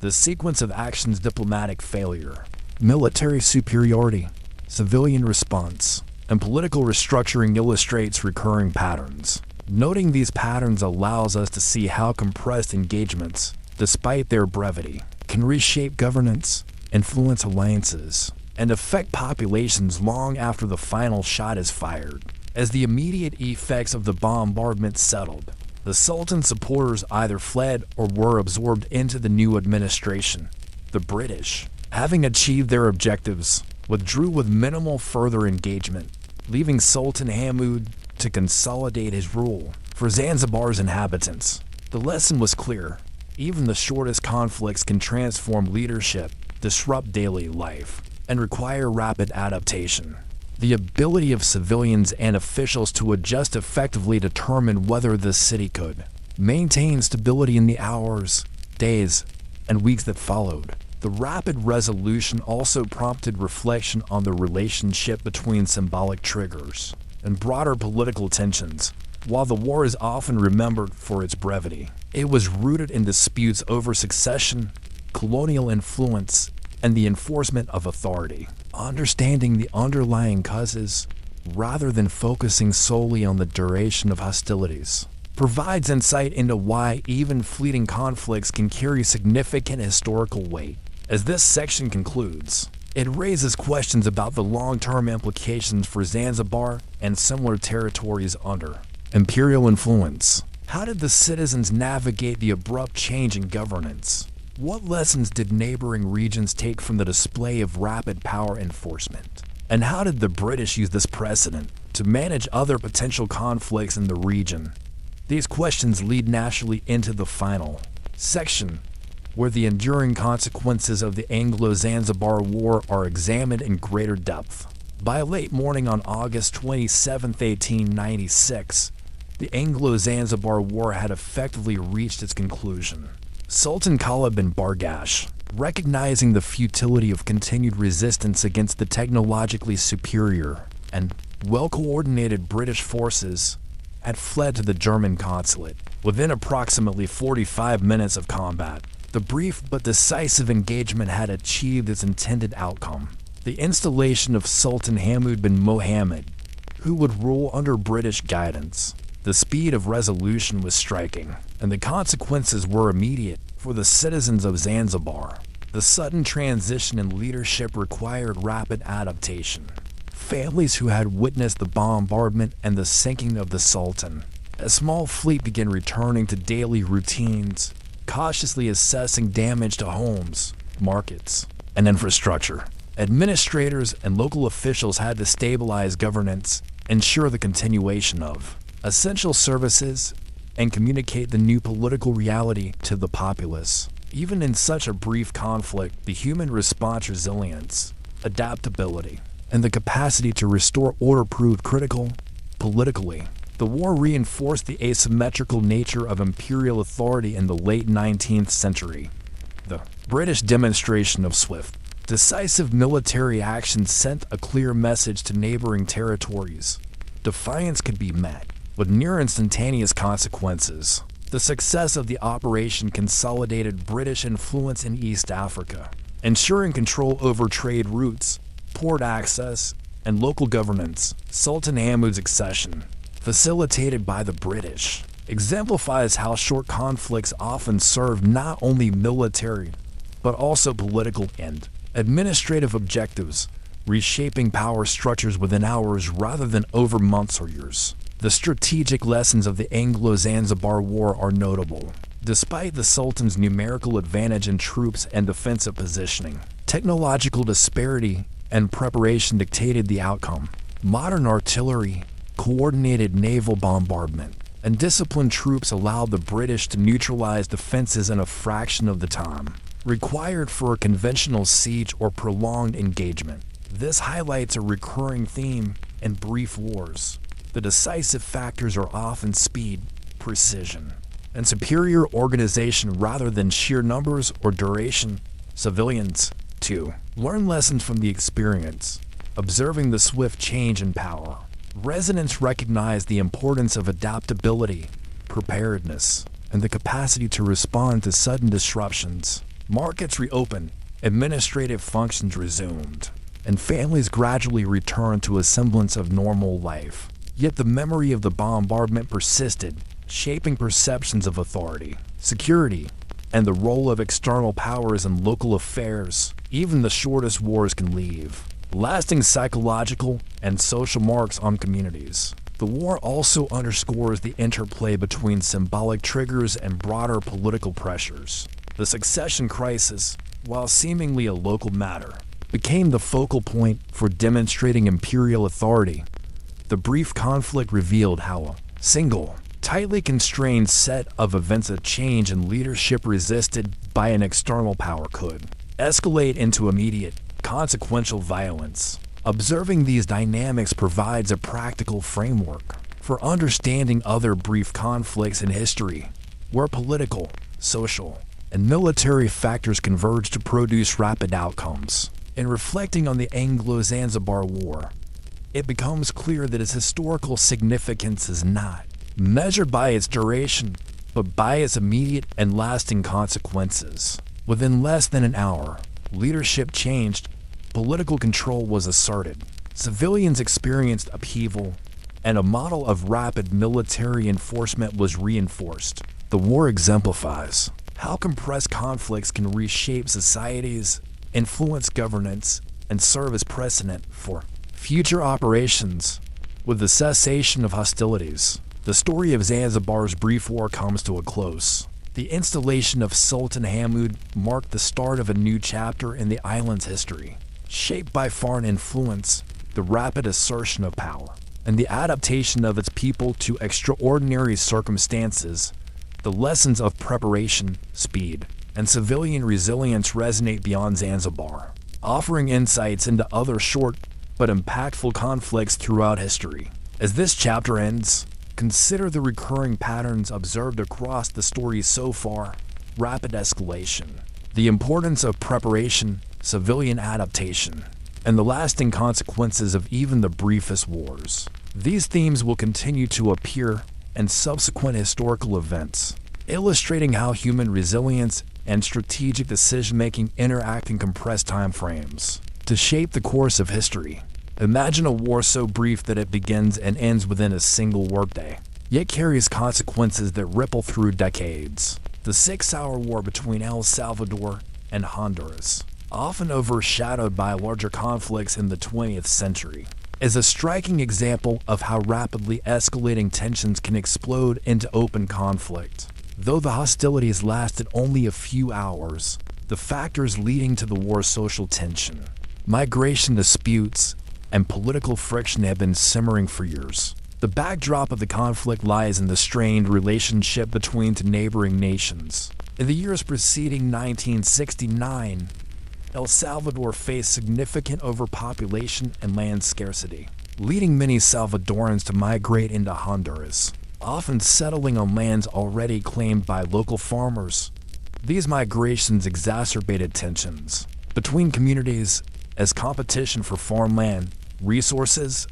the sequence of actions: diplomatic failure, military superiority, civilian response, and political restructuring illustrates recurring patterns. Noting these patterns allows us to see how compressed engagements, despite their brevity, can reshape governance, influence alliances, and affect populations long after the final shot is fired. As the immediate effects of the bombardment settled, the Sultan's supporters either fled or were absorbed into the new administration. The British, having achieved their objectives, withdrew with minimal further engagement, leaving Sultan Hamud to consolidate his rule. For Zanzibar's inhabitants, the lesson was clear. Even the shortest conflicts can transform leadership, disrupt daily life, and require rapid adaptation. The ability of civilians and officials to adjust effectively determined whether the city could maintain stability in the hours, days, and weeks that followed. The rapid resolution also prompted reflection on the relationship between symbolic triggers and broader political tensions. While the war is often remembered for its brevity, it was rooted in disputes over succession, colonial influence, and the enforcement of authority. Understanding the underlying causes, rather than focusing solely on the duration of hostilities, provides insight into why even fleeting conflicts can carry significant historical weight. As this section concludes, it raises questions about the long-term implications for Zanzibar and similar territories under imperial influence. How did the citizens navigate the abrupt change in governance? What lessons did neighboring regions take from the display of rapid power enforcement? And how did the British use this precedent to manage other potential conflicts in the region? These questions lead naturally into the final section, where the enduring consequences of the Anglo-Zanzibar War are examined in greater depth. By late morning on August 27, 1896, the Anglo-Zanzibar War had effectively reached its conclusion. Sultan Khalid bin Bargash, recognizing the futility of continued resistance against the technologically superior and well-coordinated British forces, had fled to the German consulate. Within approximately 45 minutes of combat, the brief but decisive engagement had achieved its intended outcome: the installation of Sultan Hamud bin Mohammed, who would rule under British guidance. The speed of resolution was striking, and the consequences were immediate for the citizens of Zanzibar. The sudden transition in leadership required rapid adaptation. Families who had witnessed the bombardment and the sinking of the Sultan, a small fleet began returning to daily routines, cautiously assessing damage to homes, markets, and infrastructure. Administrators and local officials had to stabilize governance, ensure the continuation of essential services, and communicate the new political reality to the populace. Even in such a brief conflict, the human response, resilience, adaptability, and the capacity to restore order proved critical. Politically, the war reinforced the asymmetrical nature of imperial authority in the late 19th century. The British demonstration of swift, decisive military action sent a clear message to neighboring territories. Defiance could be met with near instantaneous consequences. The success of the operation consolidated British influence in East Africa, ensuring control over trade routes, port access, and local governance. Sultan Hamoud's accession, facilitated by the British, exemplifies how short conflicts often serve not only military, but also political and administrative objectives, reshaping power structures within hours rather than over months or years. The strategic lessons of the Anglo-Zanzibar War are notable. Despite the Sultan's numerical advantage in troops and defensive positioning, technological disparity and preparation dictated the outcome. Modern artillery, coordinated naval bombardment, and disciplined troops allowed the British to neutralize defenses in a fraction of the time required for a conventional siege or prolonged engagement. This highlights a recurring theme in brief wars. The decisive factors are often speed, precision, and superior organization rather than sheer numbers or duration. Civilians, too, learn lessons from the experience, observing the swift change in power. Residents recognize the importance of adaptability, preparedness, and the capacity to respond to sudden disruptions. Markets reopened, administrative functions resumed, and families gradually returned to a semblance of normal life. Yet the memory of the bombardment persisted, shaping perceptions of authority, security, and the role of external powers in local affairs. Even the shortest wars can leave lasting psychological and social marks on communities. The war also underscores the interplay between symbolic triggers and broader political pressures. The succession crisis, while seemingly a local matter, became the focal point for demonstrating imperial authority. The brief conflict revealed how a single, tightly constrained set of events, a change in leadership resisted by an external power, could escalate into immediate, consequential violence. Observing these dynamics provides a practical framework for understanding other brief conflicts in history, where political, social, and military factors converge to produce rapid outcomes. In reflecting on the Anglo-Zanzibar War, it becomes clear that its historical significance is not measured by its duration, but by its immediate and lasting consequences. Within less than an hour, leadership changed, political control was asserted, civilians experienced upheaval, and a model of rapid military enforcement was reinforced. The war exemplifies how compressed conflicts can reshape societies, influence governance, and serve as precedent for future operations. With the cessation of hostilities, the story of Zanzibar's brief war comes to a close. The installation of Sultan Hamoud marked the start of a new chapter in the island's history, shaped by foreign influence, the rapid assertion of power, and the adaptation of its people to extraordinary circumstances. The lessons of preparation, speed, and civilian resilience resonate beyond Zanzibar, offering insights into other short but impactful conflicts throughout history. As this chapter ends, consider the recurring patterns observed across the story so far: rapid escalation, the importance of preparation, civilian adaptation, and the lasting consequences of even the briefest wars. These themes will continue to appear in subsequent historical events, illustrating how human resilience and strategic decision-making interact in compressed time frames to shape the course of history. Imagine a war so brief that it begins and ends within a single workday. yet carries consequences that ripple through decades. The 6-hour war between El Salvador and Honduras, often overshadowed by larger conflicts in the 20th century, is a striking example of how rapidly escalating tensions can explode into open conflict. Though the hostilities lasted only a few hours, the factors leading to the war's social tension, migration disputes, and political friction have been simmering for years. The backdrop of the conflict lies in the strained relationship between the neighboring nations. In the years preceding 1969, El Salvador faced significant overpopulation and land scarcity, leading many Salvadorans to migrate into Honduras, often settling on lands already claimed by local farmers. These migrations exacerbated tensions between communities as competition for farmland, resources,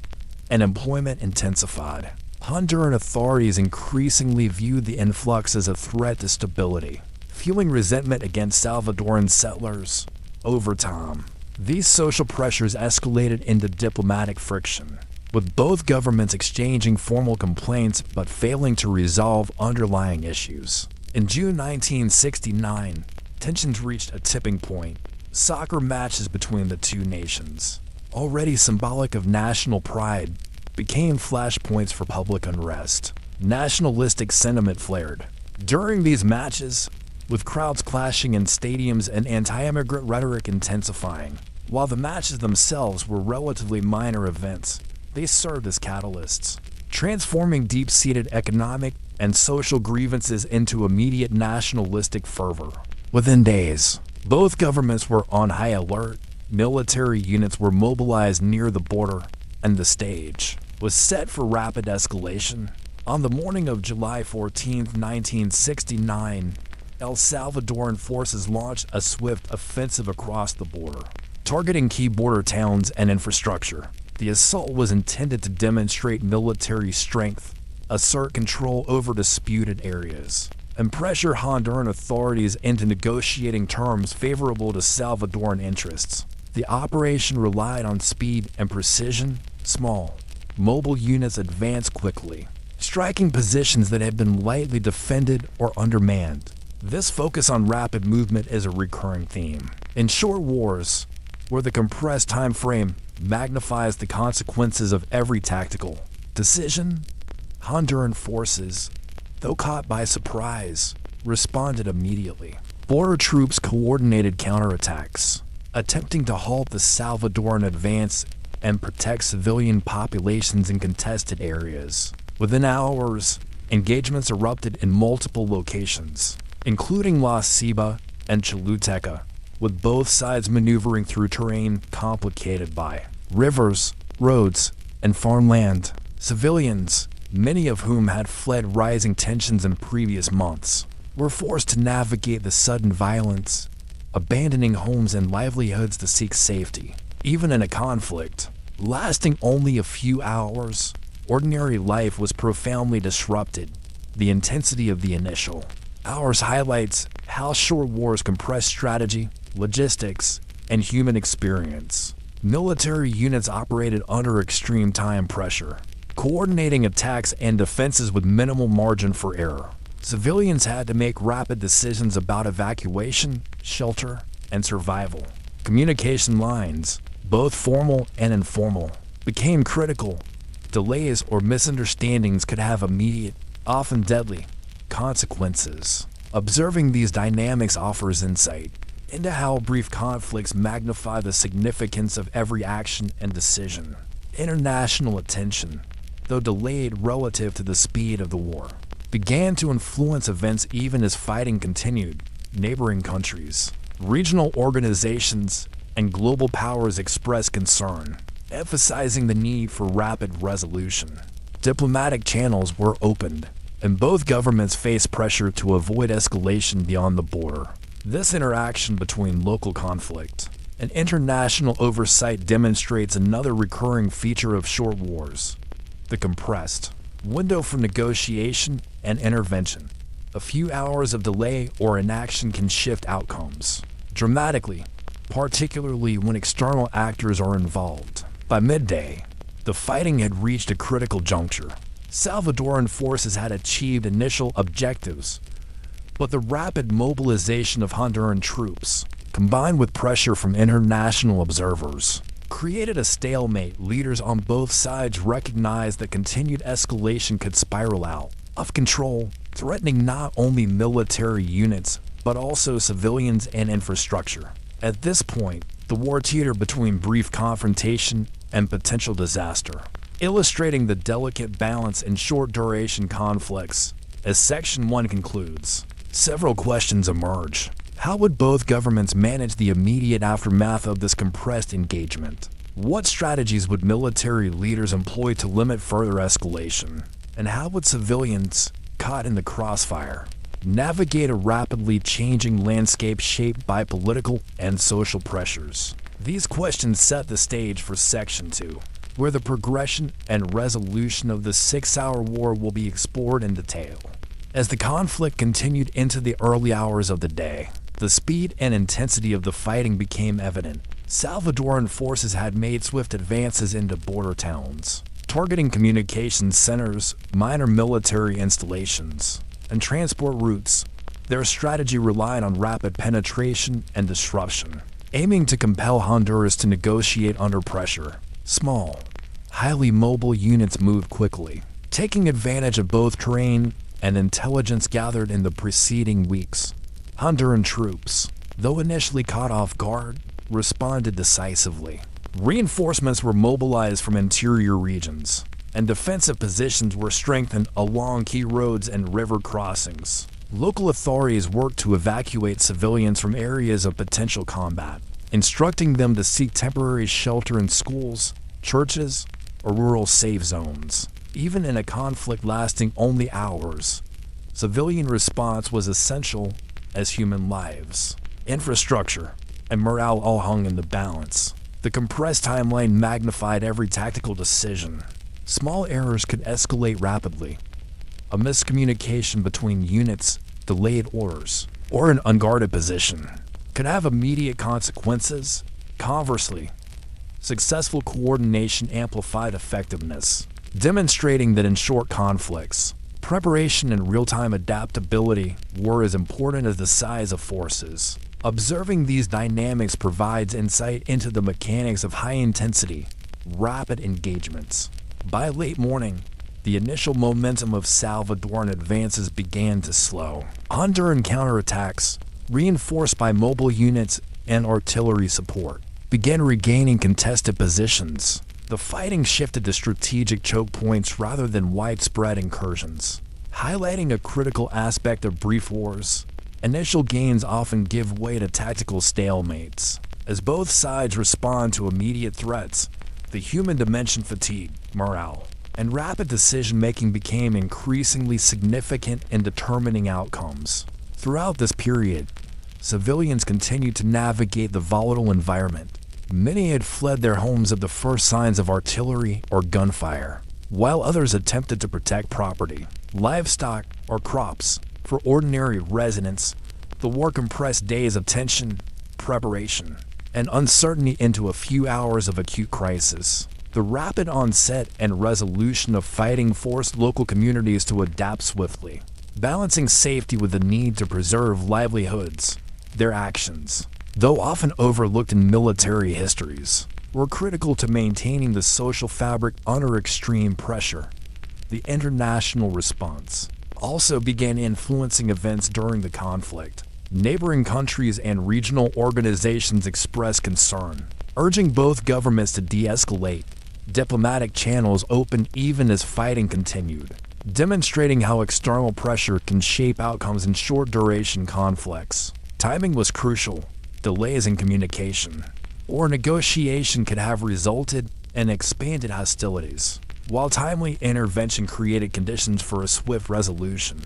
and employment intensified. Honduran authorities increasingly viewed the influx as a threat to stability, fueling resentment against Salvadoran settlers. Over time, these social pressures escalated into diplomatic friction, with both governments exchanging formal complaints but failing to resolve underlying issues. In June 1969, tensions reached a tipping point. Soccer matches between the two nations, already symbolic of national pride, became flashpoints for public unrest. Nationalistic sentiment flared during these matches, with crowds clashing in stadiums and anti-immigrant rhetoric intensifying. While the matches themselves were relatively minor events, they served as catalysts, transforming deep-seated economic and social grievances into immediate nationalistic fervor. Within days, both governments were on high alert. Military units were mobilized near the border, and the stage was set for rapid escalation. On the morning of July 14, 1969, El Salvadoran forces launched a swift offensive across the border, targeting key border towns and infrastructure. The assault was intended to demonstrate military strength, assert control over disputed areas, and pressure Honduran authorities into negotiating terms favorable to Salvadoran interests. The operation relied on speed and precision. Small, mobile units advanced quickly, striking positions that had been lightly defended or undermanned. This focus on rapid movement is a recurring theme in short wars, where the compressed time frame magnifies the consequences of every tactical decision. Honduran forces, though caught by surprise, responded immediately. Border troops coordinated counterattacks, attempting to halt the Salvadoran advance and protect civilian populations in contested areas. Within hours, engagements erupted in multiple locations, including La Ceiba and Choluteca, with both sides maneuvering through terrain complicated by rivers, roads, and farmland. Civilians, many of whom had fled rising tensions in previous months, were forced to navigate the sudden violence, abandoning homes and livelihoods to seek safety. Even in a conflict lasting only a few hours, ordinary life was profoundly disrupted. The intensity of the initial hours highlights how short wars compress strategy, logistics, and human experience. Military units operated under extreme time pressure, coordinating attacks and defenses with minimal margin for error. Civilians had to make rapid decisions about evacuation, shelter, and survival. Communication lines, both formal and informal, became critical. Delays or misunderstandings could have immediate, often deadly, consequences. Observing these dynamics offers insight into how brief conflicts magnify the significance of every action and decision. International attention, though delayed relative to the speed of the war, began to influence events even as fighting continued. Neighboring countries, regional organizations, and global powers expressed concern, emphasizing the need for rapid resolution. Diplomatic channels were opened, and both governments faced pressure to avoid escalation beyond the border. This interaction between local conflict and international oversight demonstrates another recurring feature of short wars: the compressed window for negotiation and intervention. A few hours of delay or inaction can shift outcomes dramatically, particularly when external actors are involved. By midday, the fighting had reached a critical juncture. Salvadoran forces had achieved initial objectives, but the rapid mobilization of Honduran troops, combined with pressure from international observers, created a stalemate. Leaders on both sides recognized that continued escalation could spiral out of control, threatening not only military units but also civilians and infrastructure. At this point, the war teetered between brief confrontation and potential disaster, illustrating the delicate balance in short-duration conflicts. As Section 1 concludes, several questions emerge. How would both governments manage the immediate aftermath of this compressed engagement? What strategies would military leaders employ to limit further escalation? And how would civilians, caught in the crossfire, navigate a rapidly changing landscape shaped by political and social pressures? These questions set the stage for Section 2, where the progression and resolution of the 6-hour war will be explored in detail. As the conflict continued into the early hours of the day, the speed and intensity of the fighting became evident. Salvadoran forces had made swift advances into border towns, targeting communication centers, minor military installations, and transport routes. Their strategy relied on rapid penetration and disruption, aiming to compel Honduras to negotiate under pressure. Small, highly mobile units moved quickly, taking advantage of both terrain and intelligence gathered in the preceding weeks. Honduran troops, though initially caught off guard, responded decisively. Reinforcements were mobilized from interior regions, and defensive positions were strengthened along key roads and river crossings. Local authorities worked to evacuate civilians from areas of potential combat, instructing them to seek temporary shelter in schools, churches, or rural safe zones. Even in a conflict lasting only hours, civilian response was essential as human lives, infrastructure, and morale all hung in the balance. The compressed timeline magnified every tactical decision. Small errors could escalate rapidly. A miscommunication between units, delayed orders, or an unguarded position could have immediate consequences. Conversely, successful coordination amplified effectiveness, demonstrating that in short conflicts, preparation and real-time adaptability were as important as the size of forces. Observing these dynamics provides insight into the mechanics of high-intensity, rapid engagements. By late morning, the initial momentum of Salvadoran advances began to slow. Honduran counterattacks, reinforced by mobile units and artillery support, began regaining contested positions. The fighting shifted to strategic choke points rather than widespread incursions, highlighting a critical aspect of brief wars. Initial gains often give way to tactical stalemates. As both sides respond to immediate threats, the human dimension fatigued, morale, and rapid decision-making became increasingly significant in determining outcomes. Throughout this period, civilians continued to navigate the volatile environment. Many had fled their homes at the first signs of artillery or gunfire, while others attempted to protect property, livestock, or crops. For ordinary residents, the war compressed days of tension, preparation, and uncertainty into a few hours of acute crisis. The rapid onset and resolution of fighting forced local communities to adapt swiftly, balancing safety with the need to preserve livelihoods. Their actions, though often overlooked in military histories, were critical to maintaining the social fabric under extreme pressure. The international response also began influencing events during the conflict. Neighboring countries and regional organizations expressed concern, urging both governments to de-escalate. Diplomatic channels opened even as fighting continued, demonstrating how external pressure can shape outcomes in short-duration conflicts. Timing was crucial. Delays in communication or negotiation could have resulted in expanded hostilities, while timely intervention created conditions for a swift resolution.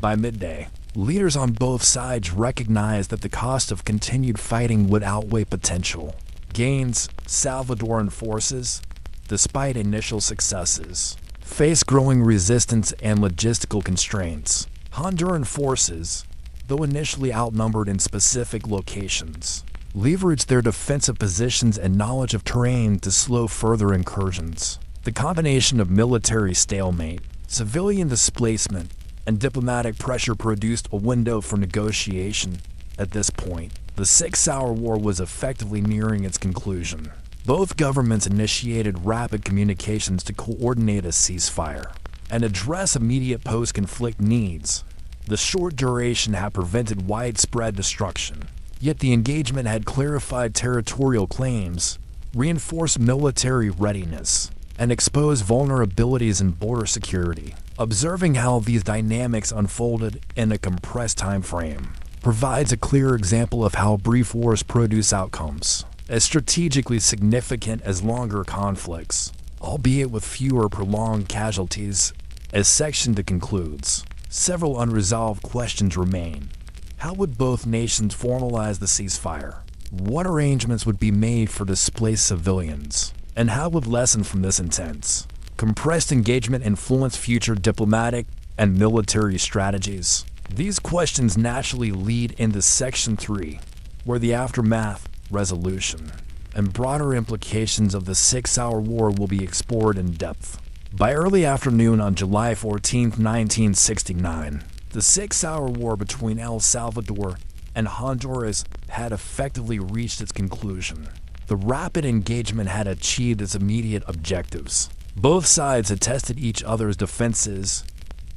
By midday, leaders on both sides recognized that the cost of continued fighting would outweigh potential gains. Salvadoran forces, despite initial successes, faced growing resistance and logistical constraints. Honduran forces, though initially outnumbered in specific locations, leveraged their defensive positions and knowledge of terrain to slow further incursions. The combination of military stalemate, Civilian displacement and diplomatic pressure produced a window for negotiation. At this point, the 6-hour war was effectively nearing its conclusion. Both governments initiated rapid communications to coordinate a ceasefire and address immediate post-conflict needs. The short duration had prevented widespread destruction, yet the engagement had clarified territorial claims, reinforced military readiness, and exposed vulnerabilities in border security. Observing how these dynamics unfolded in a compressed time frame provides a clear example of how brief wars produce outcomes as strategically significant as longer conflicts, albeit with fewer prolonged casualties. As Section 2 concludes, several unresolved questions remain. How would both nations formalize the ceasefire? What arrangements would be made for displaced civilians? And how would lessons from this intense, compressed engagement influence future diplomatic and military strategies? These questions naturally lead into Section 3, where the aftermath, resolution, and broader implications of the 6-hour war will be explored in depth. By early afternoon on July 14, 1969, the 6-hour war between El Salvador and Honduras had effectively reached its conclusion. The rapid engagement had achieved its immediate objectives. Both sides had tested each other's defenses,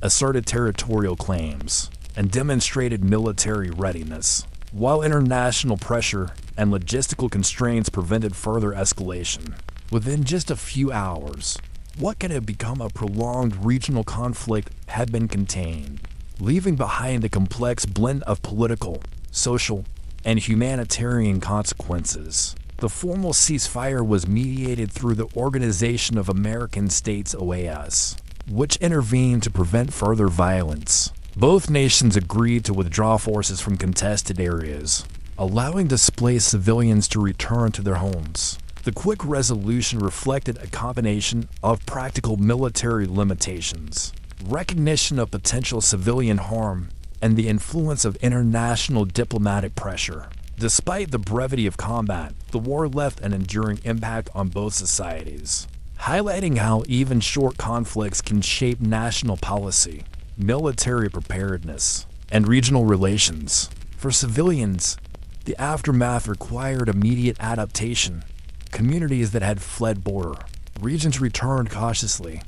asserted territorial claims, and demonstrated military readiness, while international pressure and logistical constraints prevented further escalation. Within just a few hours, what could have become a prolonged regional conflict had been contained, leaving behind a complex blend of political, social, and humanitarian consequences. The formal ceasefire was mediated through the Organization of American States (OAS), which intervened to prevent further violence. Both nations agreed to withdraw forces from contested areas, allowing displaced civilians to return to their homes. The quick resolution reflected a combination of practical military limitations, recognition of potential civilian harm, and the influence of international diplomatic pressure. Despite the brevity of combat, the war left an enduring impact on both societies, highlighting how even short conflicts can shape national policy, military preparedness, and regional relations. For civilians, the aftermath required immediate adaptation. Communities that had fled border regions returned cautiously,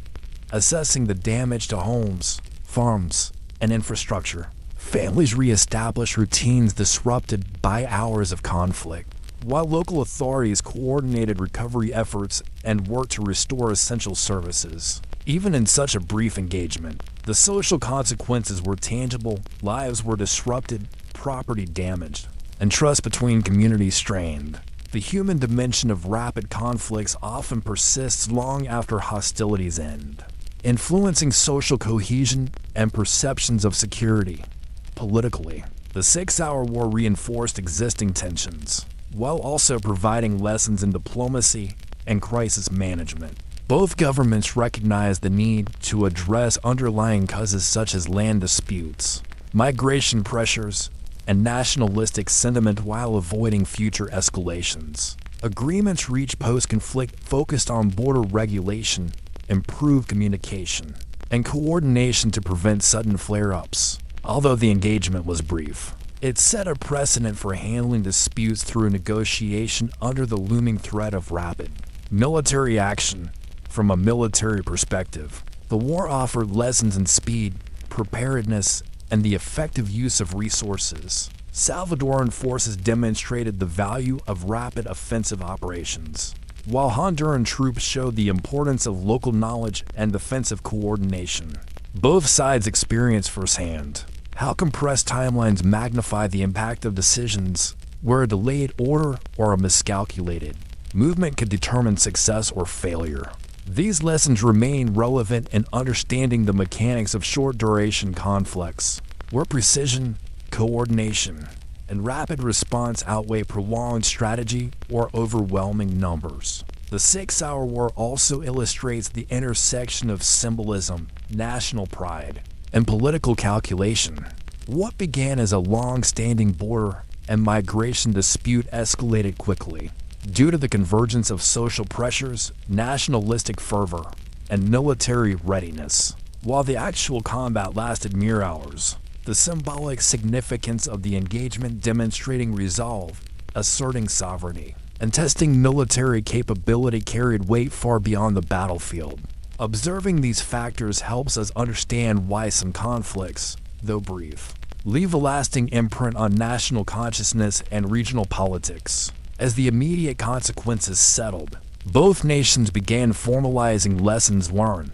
assessing the damage to homes, farms, and infrastructure. Families reestablished routines disrupted by hours of conflict, while local authorities coordinated recovery efforts and worked to restore essential services. Even in such a brief engagement, the social consequences were tangible. Lives were disrupted, property damaged, and trust between communities strained. The human dimension of rapid conflicts often persists long after hostilities end, influencing social cohesion and perceptions of security. Politically, the 6-hour war reinforced existing tensions, while also providing lessons in diplomacy and crisis management. Both governments recognized the need to address underlying causes such as land disputes, migration pressures, and nationalistic sentiment while avoiding future escalations. Agreements reached post-conflict focused on border regulation, improved communication, and coordination to prevent sudden flare-ups. Although the engagement was brief, it set a precedent for handling disputes through negotiation under the looming threat of rapid military action. From a military perspective, the war offered lessons in speed, preparedness, and the effective use of resources. Salvadoran forces demonstrated the value of rapid offensive operations, while Honduran troops showed the importance of local knowledge and defensive coordination. Both sides experienced firsthand how compressed timelines magnify the impact of decisions where a delayed order or a miscalculated movement could determine success or failure. These lessons remain relevant in understanding the mechanics of short-duration conflicts, where precision, coordination, and rapid response outweigh prolonged strategy or overwhelming numbers. The 6-hour war also illustrates the intersection of symbolism, national pride, and political calculation. What began as a long-standing border and migration dispute escalated quickly, due to the convergence of social pressures, nationalistic fervor, and military readiness. While the actual combat lasted mere hours, the symbolic significance of the engagement demonstrating resolve, asserting sovereignty, and testing military capability carried weight far beyond the battlefield. Observing these factors helps us understand why some conflicts, though brief, leave a lasting imprint on national consciousness and regional politics. As the immediate consequences settled, both nations began formalizing lessons learned.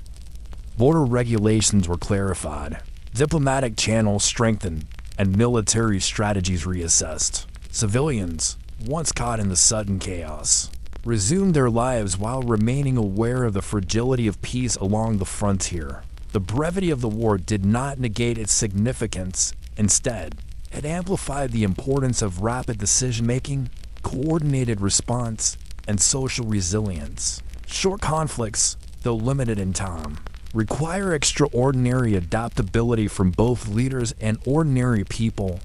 Border regulations were clarified, diplomatic channels strengthened, and military strategies reassessed. Civilians, once caught in the sudden chaos, resumed their lives while remaining aware of the fragility of peace along the frontier. The brevity of the war did not negate its significance. Instead, it amplified the importance of rapid decision-making, coordinated response, and social resilience. Short conflicts, though limited in time, require extraordinary adaptability from both leaders and ordinary people,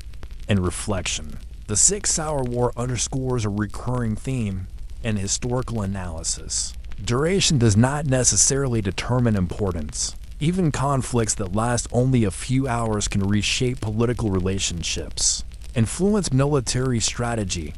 and reflection. The 6-Hour War underscores a recurring theme in historical analysis. Duration does not necessarily determine importance. Even conflicts that last only a few hours can reshape political relationships, influence military strategy,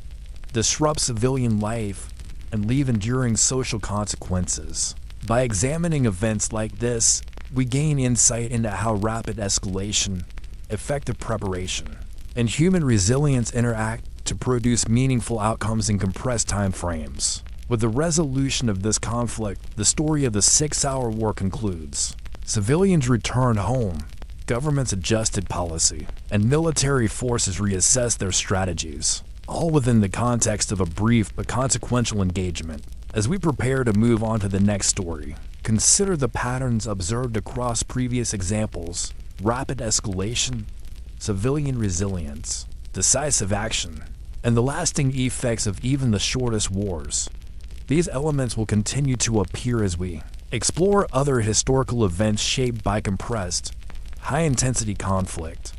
disrupt civilian life, and leave enduring social consequences. By examining events like this, we gain insight into how rapid escalation, effective preparation, and human resilience interact to produce meaningful outcomes in compressed time frames. With the resolution of this conflict, the story of the 6-Hour War concludes. Civilians returned home, governments adjusted policy, and military forces reassessed their strategies, all within the context of a brief but consequential engagement. As we prepare to move on to the next story, consider the patterns observed across previous examples: rapid escalation, civilian resilience, decisive action, and the lasting effects of even the shortest wars. These elements will continue to appear as we explore other historical events shaped by compressed, high-intensity conflict.